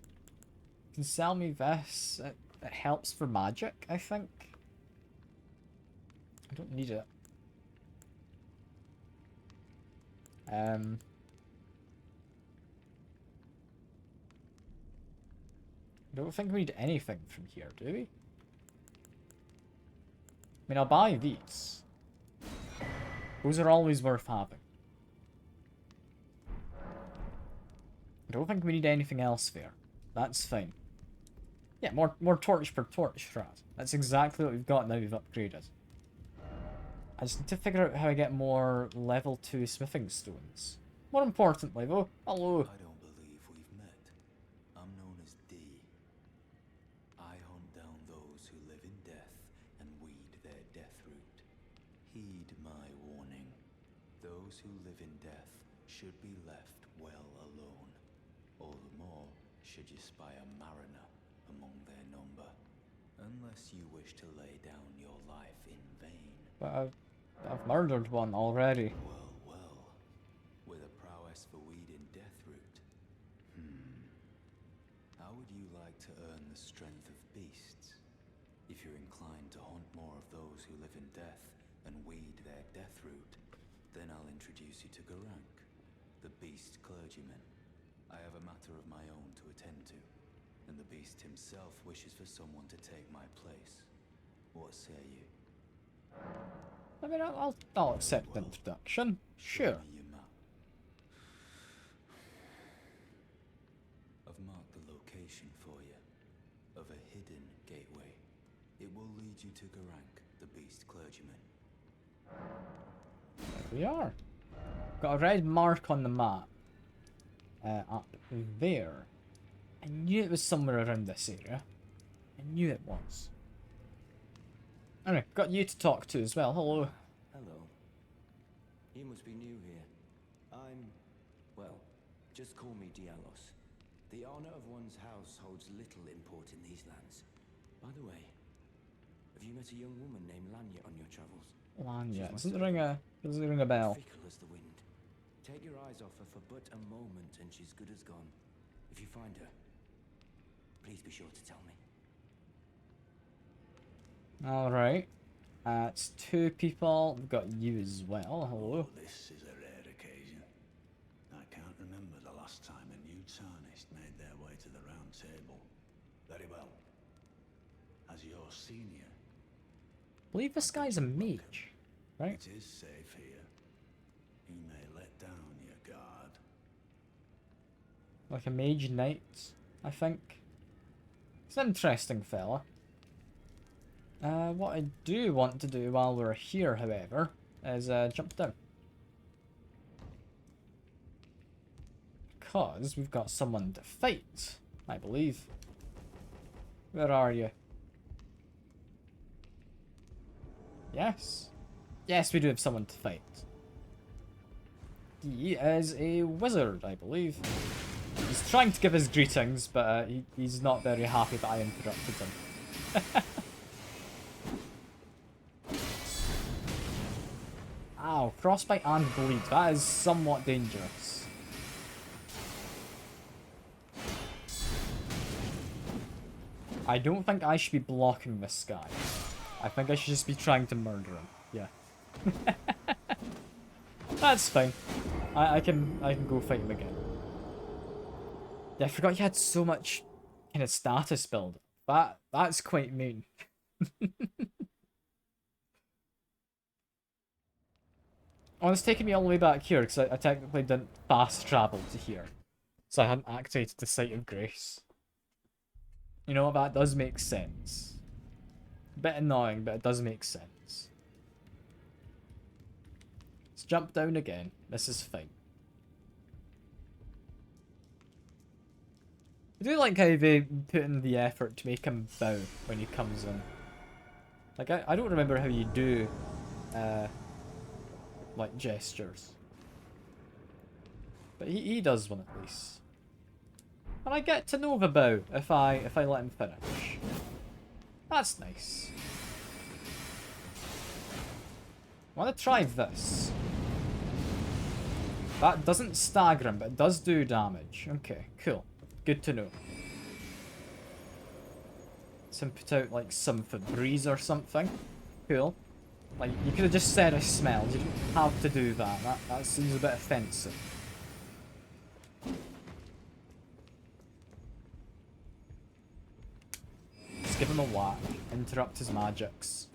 can sell me this. It helps for magic, I think. I don't need it. I don't think we need anything from here, do we? I mean, I'll buy these. Those are always worth having. I don't think we need anything else there. That's fine. Yeah, more torch per torch, right? That's exactly what we've got now we've upgraded. I just need to figure out how I get more level 2 smithing stones. More importantly, though, hello. I don't believe we've met. I'm known as D. I hunt down those who live in death and weed their death root. Heed my warning. Those who live in death should be left well alone. All the more should you spy a mariner among their number. Unless you wish to lay down your life in vain. But I've murdered one already. Well, well. With a prowess for weeding Deathroot. How would you like to earn the strength of beasts? If you're inclined to hunt more of those who live in death and weed their Deathroot, then I'll introduce you to Garank, the beast clergyman. I have a matter of my own to attend to, and the beast himself wishes for someone to take my place. What say you? I mean, I'll accept the introduction. Show Sure. me your map. I've marked the location for you of a hidden gateway. It will lead you to Garank, the beast clergyman. There we are. Got a red mark on the map. Up there. I knew it was somewhere around this area. I knew it was. Anyway, got you to talk to as well. Hello. Hello. You must be new here. Well, just call me Dialos. The honor of one's house holds little import in these lands. By the way, have you met a young woman named Lanya on your travels? Lanya. Doesn't it ring a bell? Fickle as the wind. Take your eyes off her for but a moment and she's good as gone. If you find her, please be sure to tell me. Alright. It's two people. We've got you as well. Hello. Oh, this is a rare occasion. I can't remember the last time a new tarnished made their way to the round table. Very well. As your senior, I believe this guy's a mage, right? it is safe here. He may let down your guard. Like a mage knight, I think. He's an interesting fella. What I do want to do while we're here, however, is jump down. Because we've got someone to fight, I believe. Where are you? Yes. Yes, we do have someone to fight. He is a wizard, I believe. He's trying to give his greetings, but he's not very happy that I interrupted him. Ow, frostbite and bleed. That is somewhat dangerous. I don't think I should be blocking this guy. I think I should just be trying to murder him. Yeah. That's fine. I can go fight him again. Yeah, I forgot he had so much kind of status build. That's quite mean. Oh, it's taking me all the way back here because I technically didn't fast travel to here. So I hadn't activated the Site of Grace. You know what, that does make sense. A bit annoying, but it does make sense. Let's jump down again. This is fine. I do like how they put in the effort to make him bow when he comes in. Like, I don't remember how you do, like, gestures. But he does one at least. And I get to know the bow if I let him finish. That's nice. I want to try this. That doesn't stagger him, but it does do damage. Okay, cool. Good to know. Some put out like some Febreze or something. Cool. Like, you could have just said I smelled. You didn't have to do that. That seems a bit offensive. Let's give him a whack. Interrupt his magics.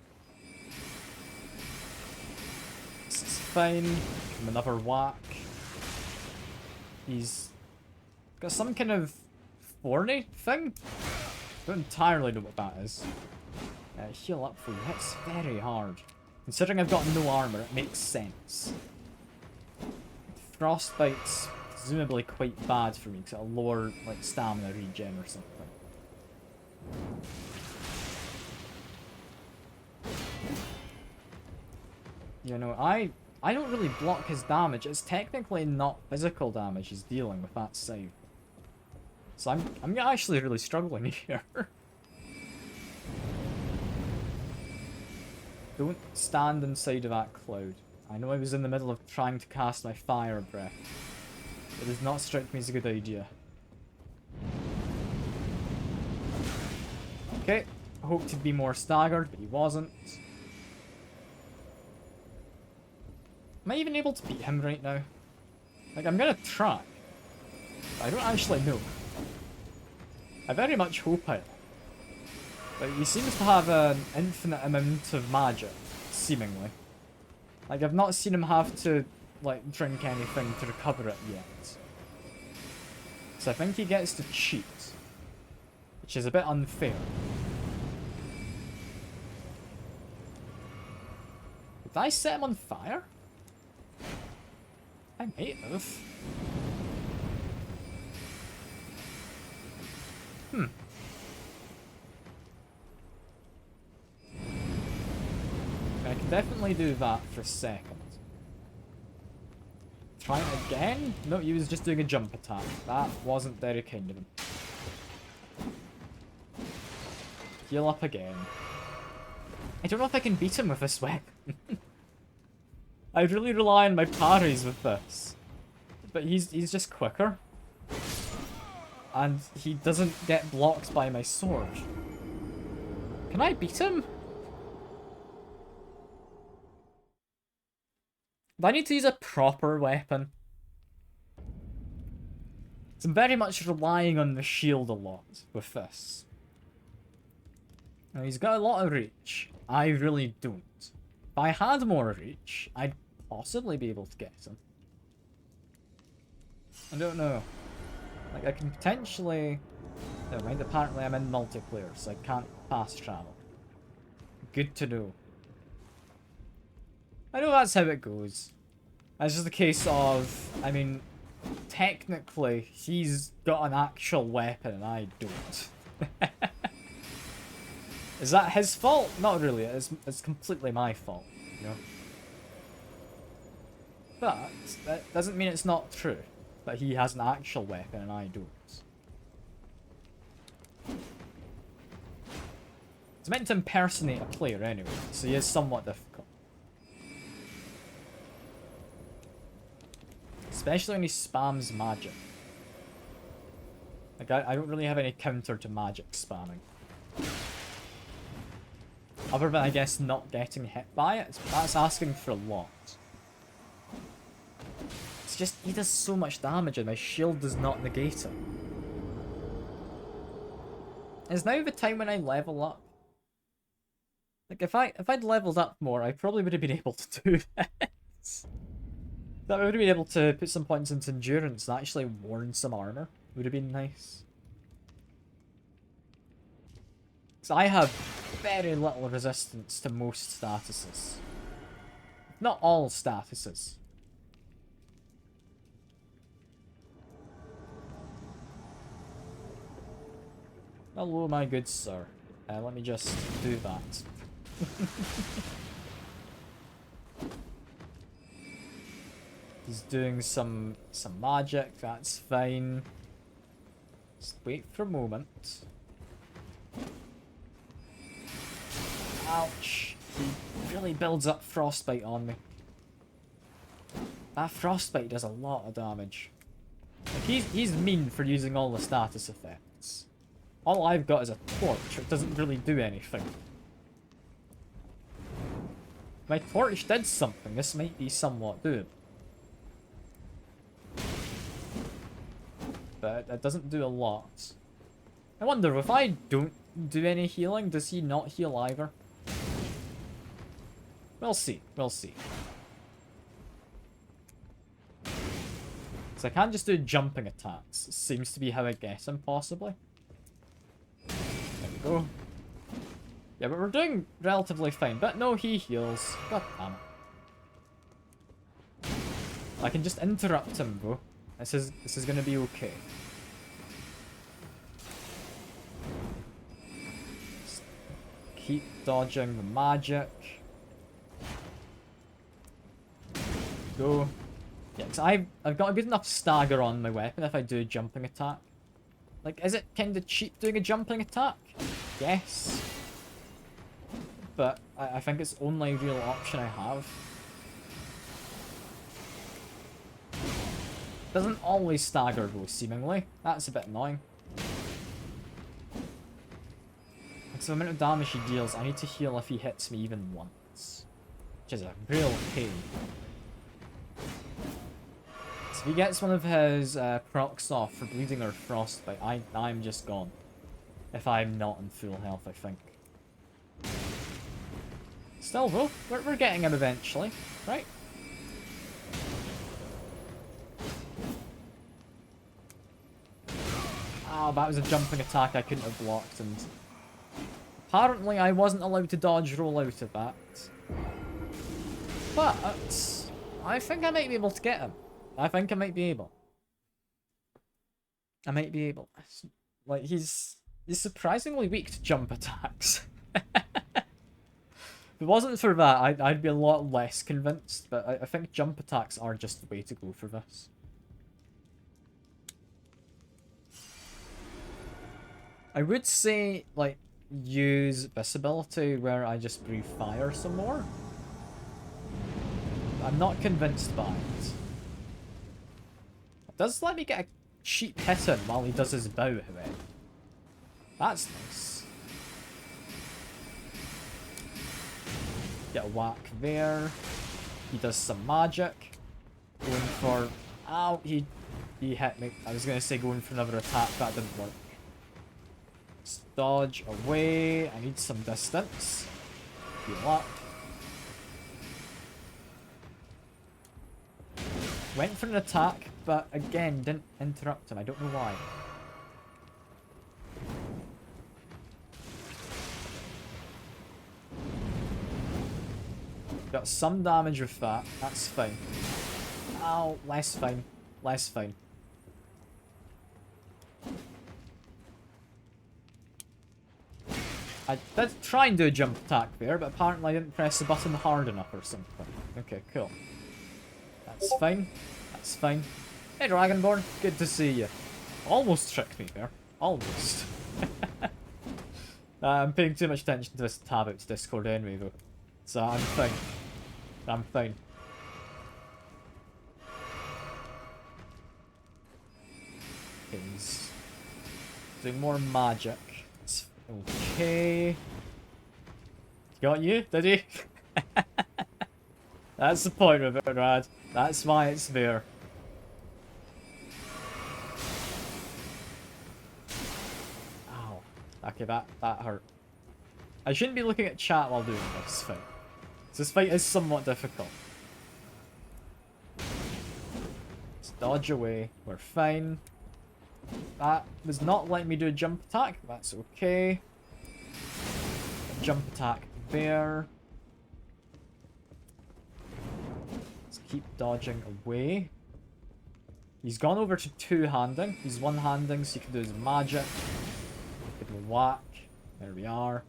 This is fine. Give him another whack. He's got some kind of thorny thing. Don't entirely know what that is. Heal up for you. It's very hard. Considering I've got no armor, it makes sense. Frostbite's presumably quite bad for me because it'll lower like stamina regen or something. You know, I don't really block his damage. It's technically not physical damage he's dealing with that save. So I'm actually really struggling here. Don't stand inside of that cloud. I know I was in the middle of trying to cast my fire breath. It does not strike me as a good idea. Okay, I hoped he'd be more staggered, but he wasn't. Am I even able to beat him right now? Like, I'm gonna try. But I don't actually know. I very much hope I am. But he seems to have an infinite amount of magic, seemingly. Like, I've not seen him have to, like, drink anything to recover it yet. So I think he gets to cheat. Which is a bit unfair. Did I set him on fire? I might have. I can definitely do that for a second. Try it again? No, he was just doing a jump attack. That wasn't very kind of him. Heal up again. I don't know if I can beat him with this weapon. I really rely on my parries with this. But he's just quicker. And he doesn't get blocked by my sword. Can I beat him? Do I need to use a proper weapon? So I'm very much relying on the shield a lot with this. Now, he's got a lot of reach. I really don't. If I had more reach, I'd possibly be able to get him. I don't know. Like, I can potentially... Never mind, apparently I'm in multiplayer, so I can't fast travel. Good to know. I know that's how it goes. It's just a case of, I mean, technically, he's got an actual weapon and I don't. Is that his fault? Not really, it's completely my fault, you know? But, that doesn't mean it's not true. That he has an actual weapon and I don't. It's meant to impersonate a player anyway, so he is somewhat difficult. Especially when he spams magic. Like, I don't really have any counter to magic spamming. Other than, I guess, not getting hit by it. That's asking for a lot. It's just, he does so much damage and my shield does not negate it. Is now the time when I level up? Like, if I'd leveled up more, I probably would have been able to do this. That would have been able to put some points into endurance and actually worn some armor. Would have been nice. So I have very little resistance to most statuses. Not all statuses. Hello, my good sir. Let me just do that. He's doing some magic, that's fine. Just wait for a moment. Ouch. He really builds up frostbite on me. That frostbite does a lot of damage. Like, he's mean for using all the status effects. All I've got is a torch, it doesn't really do anything. If my torch did something, this might be somewhat doable. But it doesn't do a lot. I wonder, if I don't do any healing, does he not heal either? We'll see, we'll see. So I can't just do jumping attacks. It seems to be how I get him, possibly. There we go. Yeah, but we're doing relatively fine. But no, he heals. God damn it. I can just interrupt him, though. This is gonna be okay. Just keep dodging the magic. Go. Yeah, because I've got a good enough stagger on my weapon if I do a jumping attack. Like, is it kind of cheap doing a jumping attack? Yes. But I think it's the only real option I have. Doesn't always stagger though, seemingly. That's a bit annoying. So the amount of damage he deals, I need to heal if he hits me even once. Which is a real pain. So if he gets one of his procs off for bleeding or frostbite, I'm just gone. If I'm not in full health, I think. Still though, we're getting him eventually, right? Oh, that was a jumping attack I couldn't have blocked, and apparently I wasn't allowed to dodge roll out of that. But I think I might be able to get him. I think I might be able. I might be able. Like, he's surprisingly weak to jump attacks. If it wasn't for that, I'd be a lot less convinced, but I think jump attacks are just the way to go for this. I would say, like, use this ability where I just breathe fire some more. I'm not convinced by it. It does let me get a cheap hit in while he does his bow, however. That's nice. Get a whack there. He does some magic. Going for... Ow, he hit me. I was going to say going for another attack, that didn't work. Let's dodge away. I need some distance. Heal up. Went for an attack, but again, didn't interrupt him. I don't know why. Got some damage with that. That's fine. Ow, less fine. Less fine. I did try and do a jump attack there, but apparently I didn't press the button hard enough or something. Okay, cool. That's fine. That's fine. Hey, Dragonborn. Good to see you. Almost tricked me there. Almost. I'm paying too much attention to this tab out's Discord anyway, though. So I'm fine. I'm fine. Okay, he's doing more magic. It's okay. Got you, did he? That's the point of it, Rad. That's why it's there. Ow. Okay, that hurt. I shouldn't be looking at chat while doing this fight. This fight is somewhat difficult. Let's dodge away. We're fine. That was not letting me do a jump attack. That's okay. Jump attack there. Let's keep dodging away. He's gone over to two-handing. He's one-handing, so he can do his magic. Give him a whack. There we are.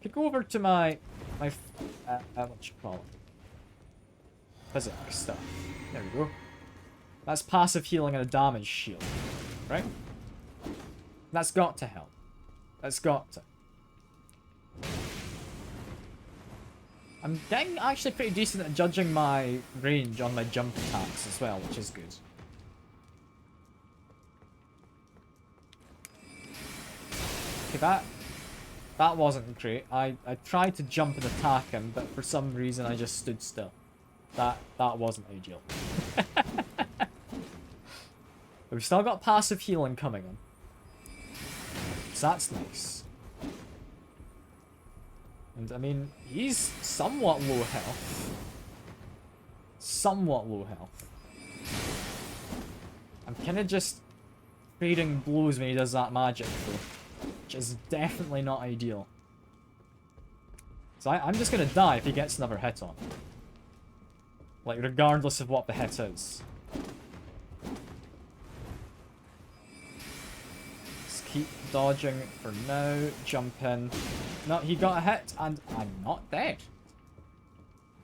Could go over to my what you call it? Physics stuff. There we go. That's passive healing and a damage shield, right? That's got to help. That's got to. I'm getting actually pretty decent at judging my range on my jump attacks as well, which is good. Okay, that wasn't great. I tried to jump and attack him, but for some reason I just stood still. That wasn't ideal. But we've still got passive healing coming in. So that's nice. And I mean, he's somewhat low health. Somewhat low health. I'm kind of just trading blows when he does that magic though. Which is definitely not ideal. So I'm just going to die if he gets another hit on. Like, regardless of what the hit is. Let's keep dodging for now. Jump in. No, he got a hit, and I'm not dead.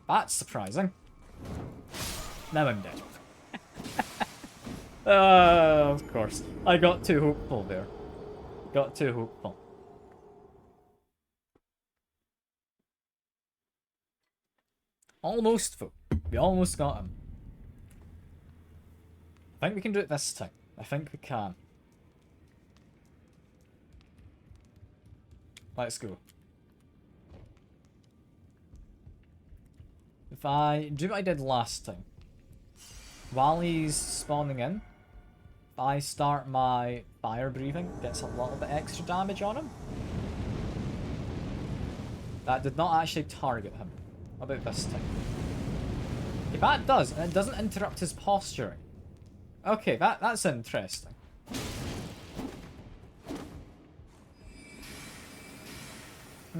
That's surprising. Now I'm dead. Of course. I got too hopeful there. Got too hopeful. Almost, folk. We almost got him. I think we can do it this time. I think we can. Let's go. If I do what I did last time, while he's spawning in, if I start my fire breathing, gets a little bit extra damage on him. That did not actually target him. How about this time? Okay, that does, and it doesn't interrupt his posturing. Okay, that's interesting.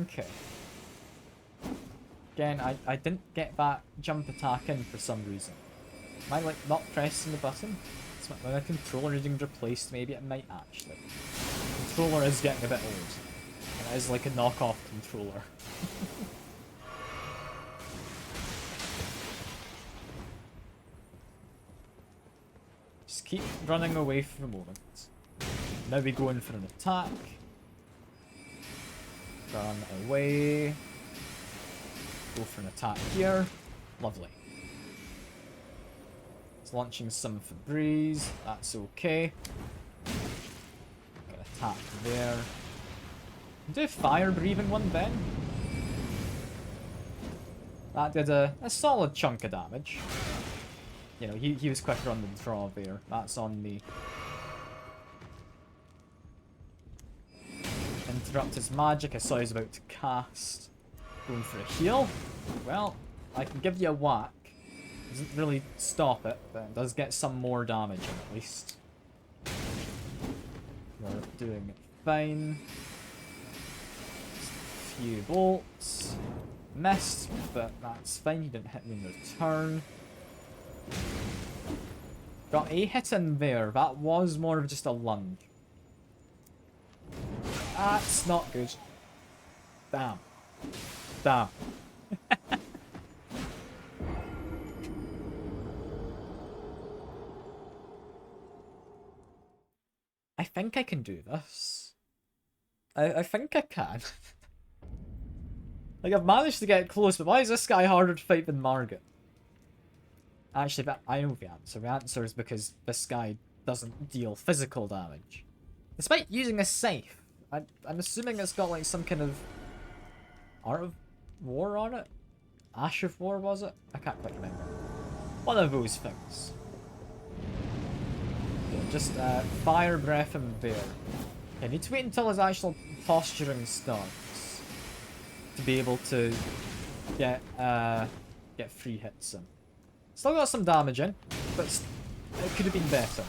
Okay. Again, I didn't get that jump attack in for some reason. Am I, like, not pressing the button? It's when a controller is being replaced, maybe it might actually. The controller is getting a bit old. And it is like a knockoff controller. Just keep running away for a moment. Now we go in for an attack. Run away. Go for an attack here. Lovely. It's launching some Febreze. That's okay. Got an attack there. Do a fire breathing one then. That did a solid chunk of damage. You know, he was quicker on the draw there. That's on the... Interrupt his magic. I saw he was about to cast. Going for a heal. Well, I can give you a whack. Doesn't really stop it, but it does get some more damage in at least. We're doing fine. Just a few bolts. Missed, but that's fine. He didn't hit me in return. Got a hit in there. That was more of just a lunge. That's not good. Damn. Damn. I think I can do this. I think I can. Like, I've managed to get close, but why is this guy harder to fight than Margit? Actually, but I know the answer. The answer is because this guy doesn't deal physical damage. Despite using a scythe. I'm assuming it's got like some kind of Art of War on it? Ash of War, was it? I can't quite remember. One of those things. Okay, just fire breath him there. I need to wait until his actual posturing starts to be able to get free hits in. Still got some damage in, but it could have been better.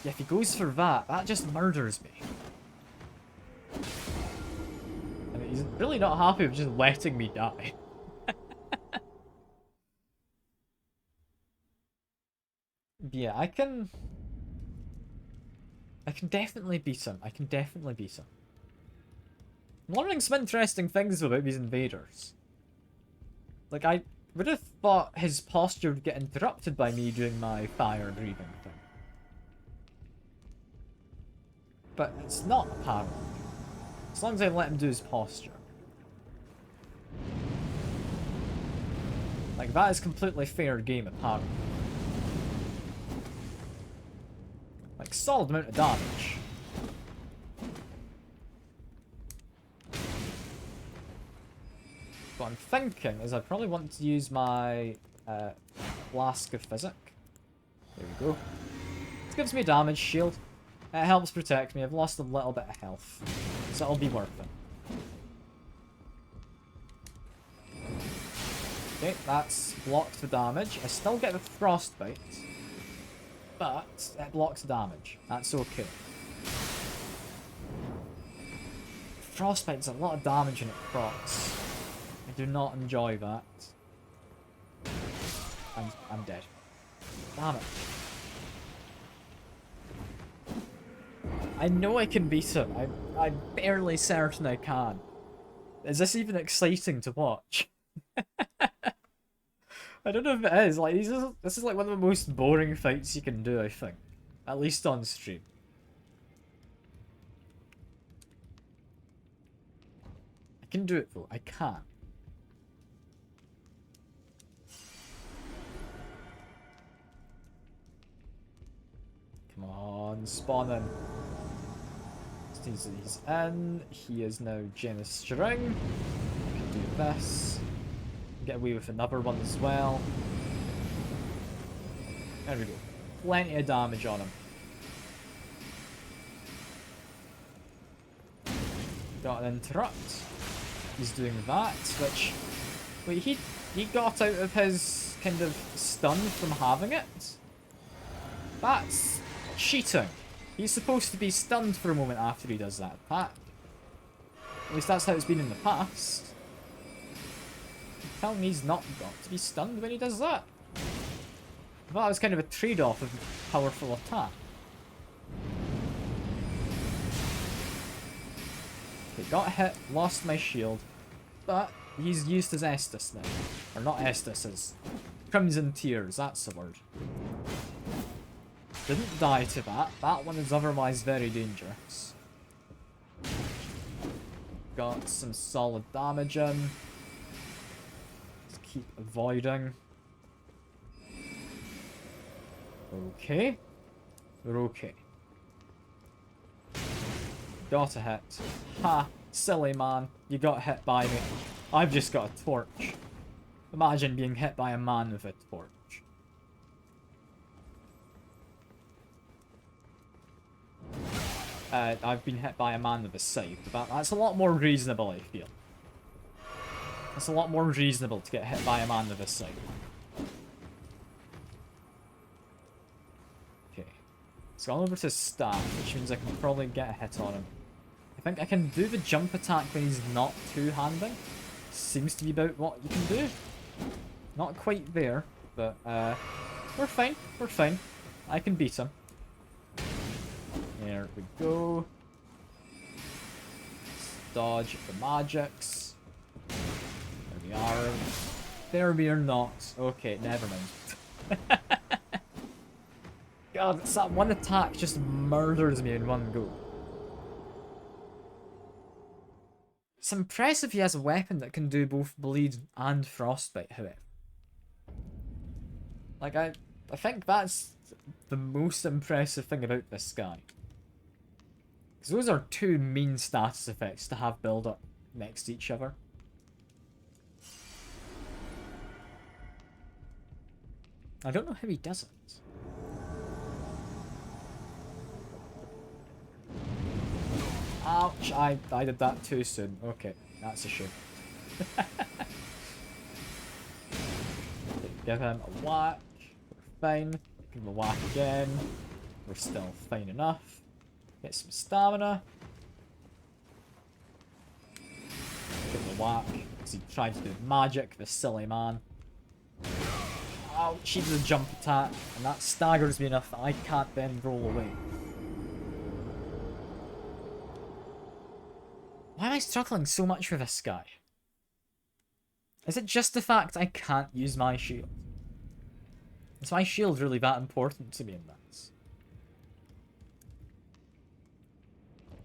Yeah, if he goes for that, that just murders me. And he's really not happy with just letting me die. Yeah, I can definitely beat him. I can definitely beat him. I'm learning some interesting things about these invaders. Like, I would have thought his posture would get interrupted by me doing my fire breathing thing. But it's not, apparently. As long as I let him do his posture. Like, that is completely fair game, apparently. Like, solid amount of damage. What I'm thinking is I probably want to use my Flask of Physic. There we go. This gives me a damage shield. It helps protect me. I've lost a little bit of health, so it'll be worth it. Okay, that's blocked the damage. I still get the frostbite, but it blocks damage. That's okay. Frostbite's a lot of damage and it procs. I do not enjoy that. I'm dead. Damn it. I know I can beat him. I'm barely certain I can. Is this even exciting to watch? I don't know if it is. Like, this is like one of the most boring fights you can do, I think. At least on stream. I can do it though. I can. Come on, spawn in. He's in. He is now Janus String. I can do this. Get away with another one as well. There we go. Plenty of damage on him. Got an interrupt. He's doing that, which... Wait, he got out of his kind of stun from having it? That's cheating. He's supposed to be stunned for a moment after he does that attack. At least that's how it's been in the past. Tell me he's not got to be stunned when he does that. I thought it was kind of a trade-off of a powerful attack. Okay, got hit, lost my shield, but he's used his Estus now. Or not Estus, his Crimson Tears, that's the word. Didn't die to that. That one is otherwise very dangerous. Got some solid damage in. Let's keep avoiding. Okay. We're okay. Got a hit. Ha! Silly man. You got hit by me. I've just got a torch. Imagine being hit by a man with a torch. I've been hit by a man with a scythe, but that's a lot more reasonable, I feel. It's a lot more reasonable to get hit by a man with a scythe. Okay. It's gone over to staff, which means I can probably get a hit on him. I think I can do the jump attack when he's not two-handing. Seems to be about what you can do. Not quite there, but we're fine, we're fine. I can beat him. There we go. Let's dodge the magics. There we are. There we are not. Okay, never mind. God, it's that one attack just murders me in one go. It's impressive he has a weapon that can do both bleed and frostbite, however. Like, I think that's the most impressive thing about this guy. Because those are two mean status effects to have build up next to each other. I don't know how he does it. Ouch, I did that too soon. Okay, that's a shame. Give him a whack. We're fine. Give him a whack again. We're still fine enough. Get some stamina. Give him a whack. Because he tried to do magic, the silly man. Ouch, he did a jump attack. And that staggers me enough that I can't then roll away. Why am I struggling so much with this guy? Is it just the fact I can't use my shield? Is my shield really that important to me in this?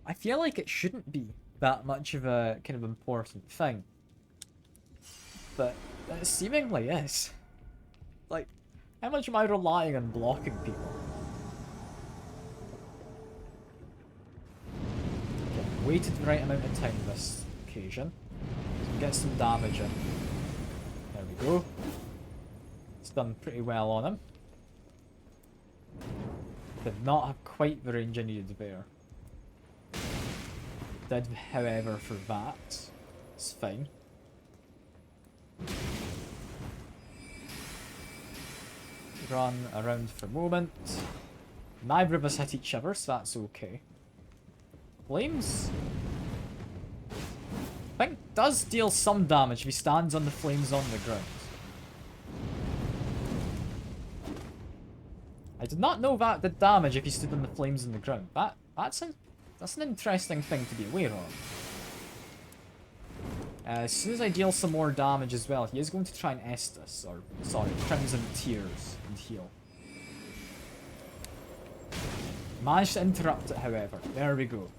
I feel like it shouldn't be that much of a kind of important thing. But it seemingly is. Like, how much am I relying on blocking people? Waited the right amount of time this occasion. So get some damage in. There we go. It's done pretty well on him. Did not have quite the range I needed there. Did, however, for that. It's fine. Run around for a moment. Neither of us hit each other, so that's okay. Flames? I think does deal some damage if he stands on the flames on the ground. I did not know that did damage if he stood on the flames on the ground. That's an interesting thing to be aware of. As soon as I deal some more damage as well, he is going to try and Estus, or sorry, Crimson Tears, and heal. Managed to interrupt it, however. There we go.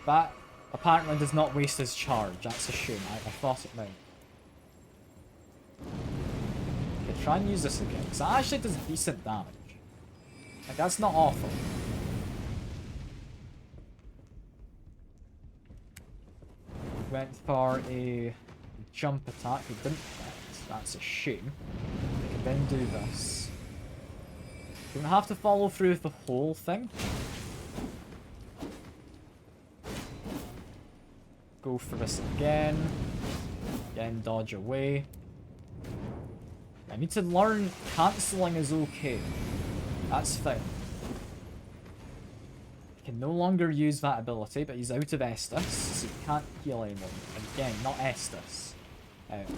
That apparently does not waste his charge. That's a shame. I thought it might. Okay, try and use this again, because that actually does decent damage. Like, that's not awful. Went for a jump attack. He didn't hit. That's a shame. We can then do this. Don't have to follow through with the whole thing. Go for this again. Again, dodge away. I need to learn cancelling is okay. That's fine. He can no longer use that ability, but he's out of Estus, so he can't heal anymore. Again, not Estus.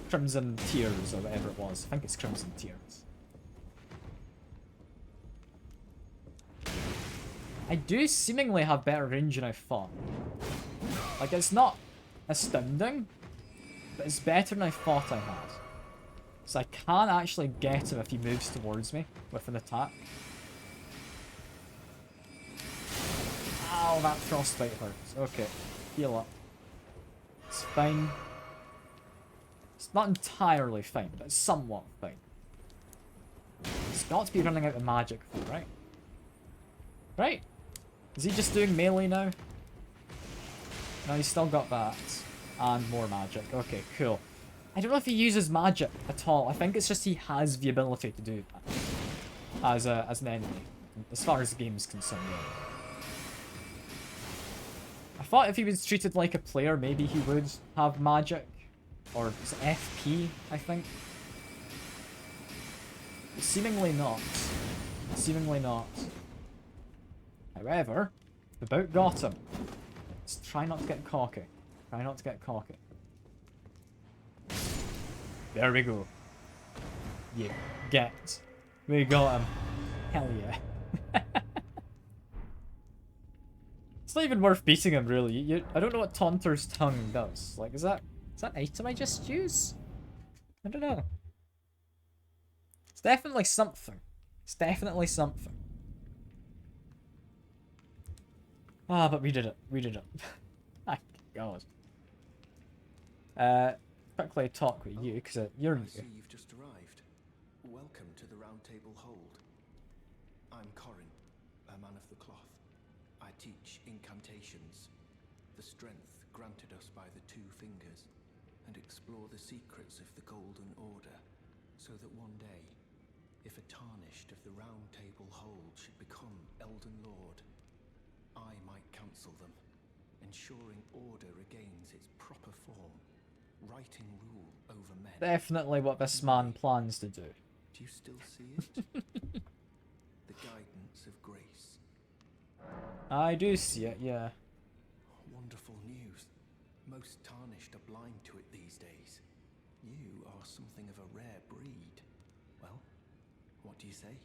Crimson Tears, or whatever it was. I think it's Crimson Tears. I do seemingly have better range than I thought. Like, it's not astounding, but it's better than I thought I had. So I can actually get him if he moves towards me with an attack. Ow, that frostbite hurts. Okay, heal up. It's fine. It's not entirely fine, but it's somewhat fine. It's got to be running out of magic, right? Right? Is he just doing melee now? No, he's still got that. And more magic. Okay, cool. I don't know if he uses magic at all. I think it's just he has the ability to do that. As an enemy. As far as the game is concerned, yeah. I thought if he was treated like a player, maybe he would have magic. Or is it FP, I think? But seemingly not. Seemingly not. However, the boat got him. Let's try not to get cocky. Try not to get cocky. There we go. Yeah, get. We got him. Hell yeah. It's not even worth beating him, really. I don't know what Taunter's Tongue does. Like, is that an item I just use? I don't know. It's definitely something. It's definitely something. Ah, but we did it. We did it. My God. Quickly talk with you, because you're new. I see you've just arrived. Welcome to the Round Table Hold. I'm Corin, a man of the cloth. I teach incantations, the strength granted us by the Two Fingers, and explore the secrets of the Golden Order, so that one day, if a tarnished of the Round Table Hold should become Elden Lord, I might counsel them, ensuring order regains its proper form, righting rule over men. Definitely what this man plans to do. Do you still see it? The guidance of grace. I do see it, yeah. Wonderful news. Most tarnished are blind to it these days. You are something of a rare breed. Well, what do you say?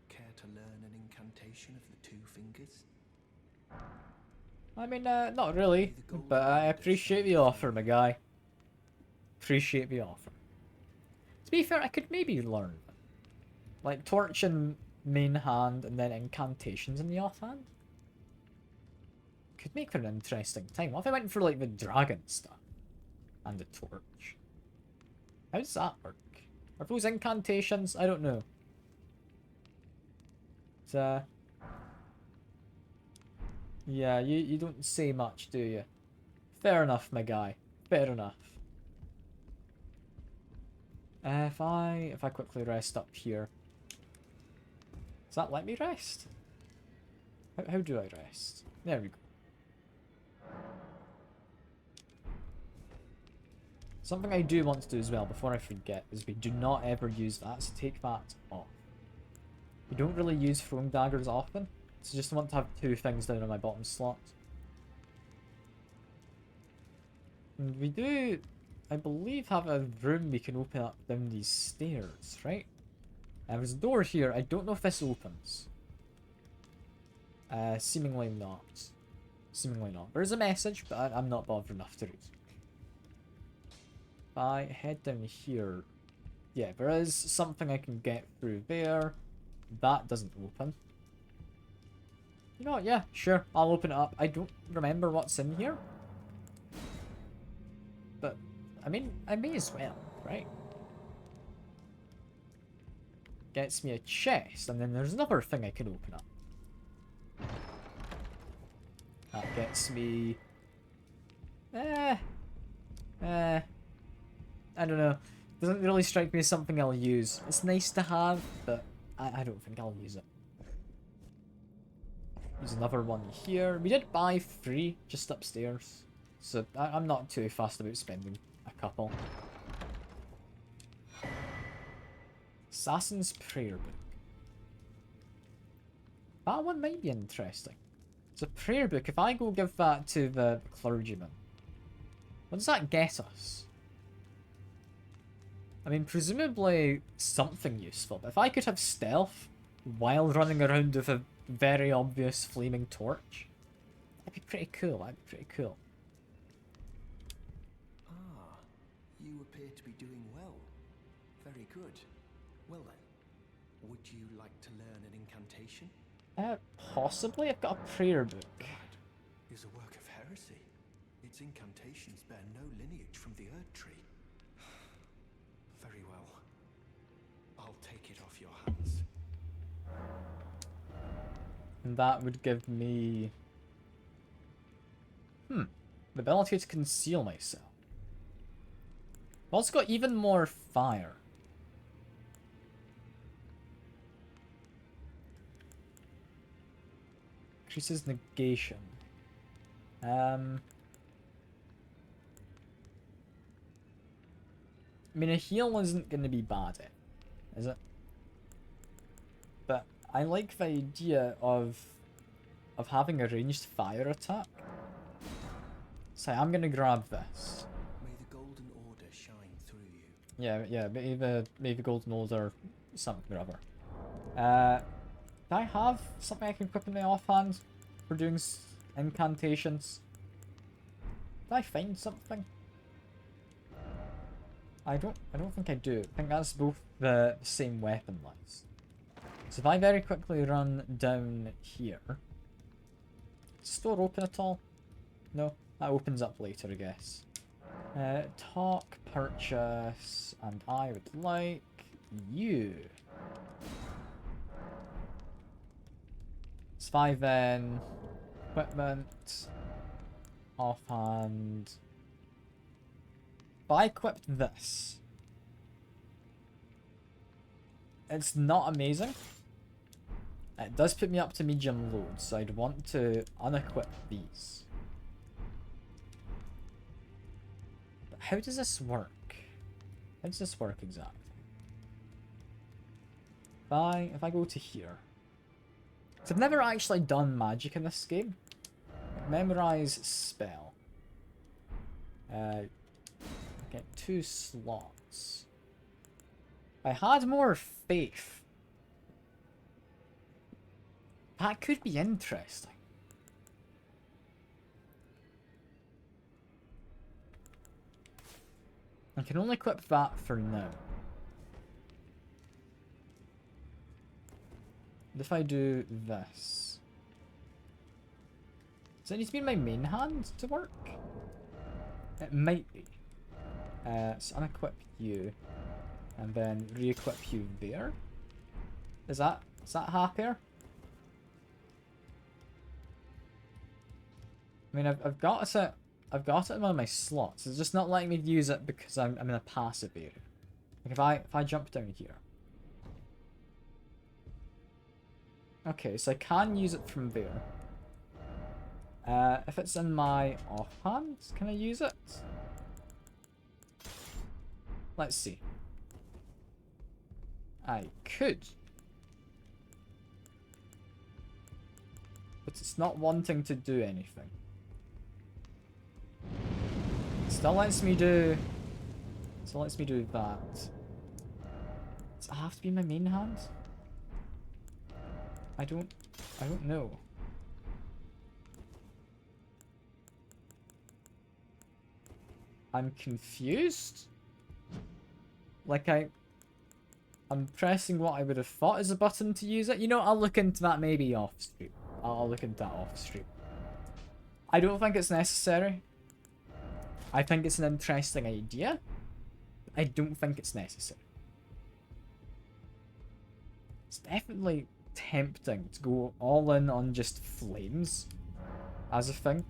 Care to learn an incantation of the Two Fingers? I mean, not really, but I appreciate the offer, my guy. Appreciate the offer. To be fair, I could maybe learn. Like, torch in main hand, and then incantations in the offhand. Could make for an interesting time. What if I went for, like, the dragon stuff? And the torch? How does that work? Are those incantations? I don't know. It's, yeah, you don't say much, do you? Fair enough, my guy. Fair enough. If I quickly rest up here. Does that let me rest? How do I rest? There we go. Something I do want to do as well, before I forget, is we do not ever use that, so take that off. We don't really use throwing daggers often, so just want to have two things down on my bottom slot. And we do, I believe, have a room we can open up down these stairs, right? There's a door here. I don't know if this opens. Seemingly not. Seemingly not. There's a message, but I'm not bothered enough to read. If I head down here, yeah, there is something I can get through there. That doesn't open. You know what, yeah, sure, I'll open it up. I don't remember what's in here. But, I mean, I may as well, right? Gets me a chest, and then there's another thing I can open up. That gets me... I don't know. Doesn't really strike me as something I'll use. It's nice to have, but I don't think I'll use it. There's another one here. We did buy 3 just upstairs, so I'm not too fussed about spending a couple. Assassin's Prayer Book. That one might be interesting. It's a prayer book. If I go give that to the clergyman, what does that get us? I mean, presumably something useful, but if I could have stealth while running around with a very obvious flaming torch, that'd be pretty cool. That'd be pretty cool. Ah, you appear to be doing well. Very good. Well then, would you like to learn an incantation? Possibly. I've got a prayer book. That is a work of heresy. Its incantations bear no lineage from the Erd Tree. Very well. I'll take it off your hands. And that would give me... the ability to conceal myself. I've also got even more fire. Increases negation. I mean, a heal isn't going to be bad, is it? But I like the idea of having a ranged fire attack. So I'm going to grab this. May the Golden Order shine through you. Yeah, maybe the Golden Order, something or other. Do I have something I can equip in my offhand for doing incantations? Did I find something? I don't think I do. I think that's both the same weapon lines. So if I very quickly run down here, is the store open at all? No, that opens up later, I guess. Talk, purchase, and I would like you. It's 5 then. Equipment. Offhand. If I equipped this, it's not amazing. It does put me up to medium load, so I'd want to unequip these. But how does this work? How does this work exactly? If I go to here. So I've never actually done magic in this game. Memorize spell. Get 2 slots. I had more faith. That could be interesting. I can only equip that for now. What if I do this? Does it need to be in my main hand to work? It might be. So unequip you. And then re-equip you there. Is that happier? I mean, I've got it in one of my slots. It's just not letting me use it because I'm in a passive area. Like if I jump down here. Okay, so I can use it from there. If it's in my offhand, can I use it? Let's see. I could. But it's not wanting to do anything. It still lets me do that. Does it have to be in my main hand? I don't know. I'm confused. Like I'm pressing what I would have thought is a button to use it. You know, I'll look into that maybe off stream. I'll look into that off stream. I don't think it's necessary. I think it's an interesting idea. I don't think it's necessary. It's definitely tempting to go all in on just flames as a thing.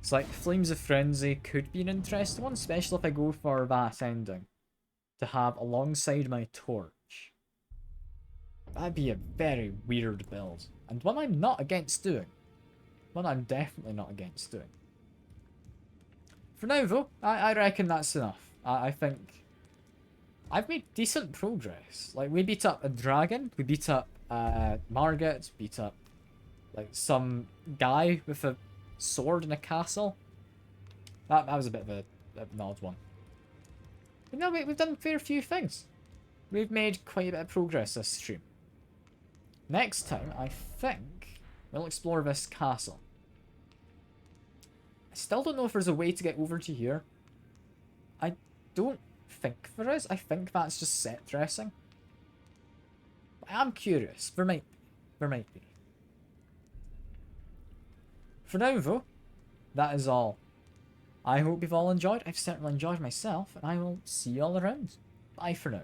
It's like Flames of Frenzy could be an interesting one, especially if I go for that ending. To have alongside my torch. That'd be a very weird build. And one I'm not against doing. One I'm definitely not against doing. For now though, I reckon that's enough. I think I've made decent progress. Like, we beat up a dragon, we beat up Margit, beat up like some guy with a sword in a castle. That was a bit of an odd one. But no, we've done a fair few things. We've made quite a bit of progress this stream. Next time, I think we'll explore this castle. I still don't know if there's a way to get over to here. I don't think there is. I think that's just set dressing. But I'm curious. There might be. There might be. For now, though, that is all. I hope you've all enjoyed. I've certainly enjoyed myself, and I will see you all around. Bye for now.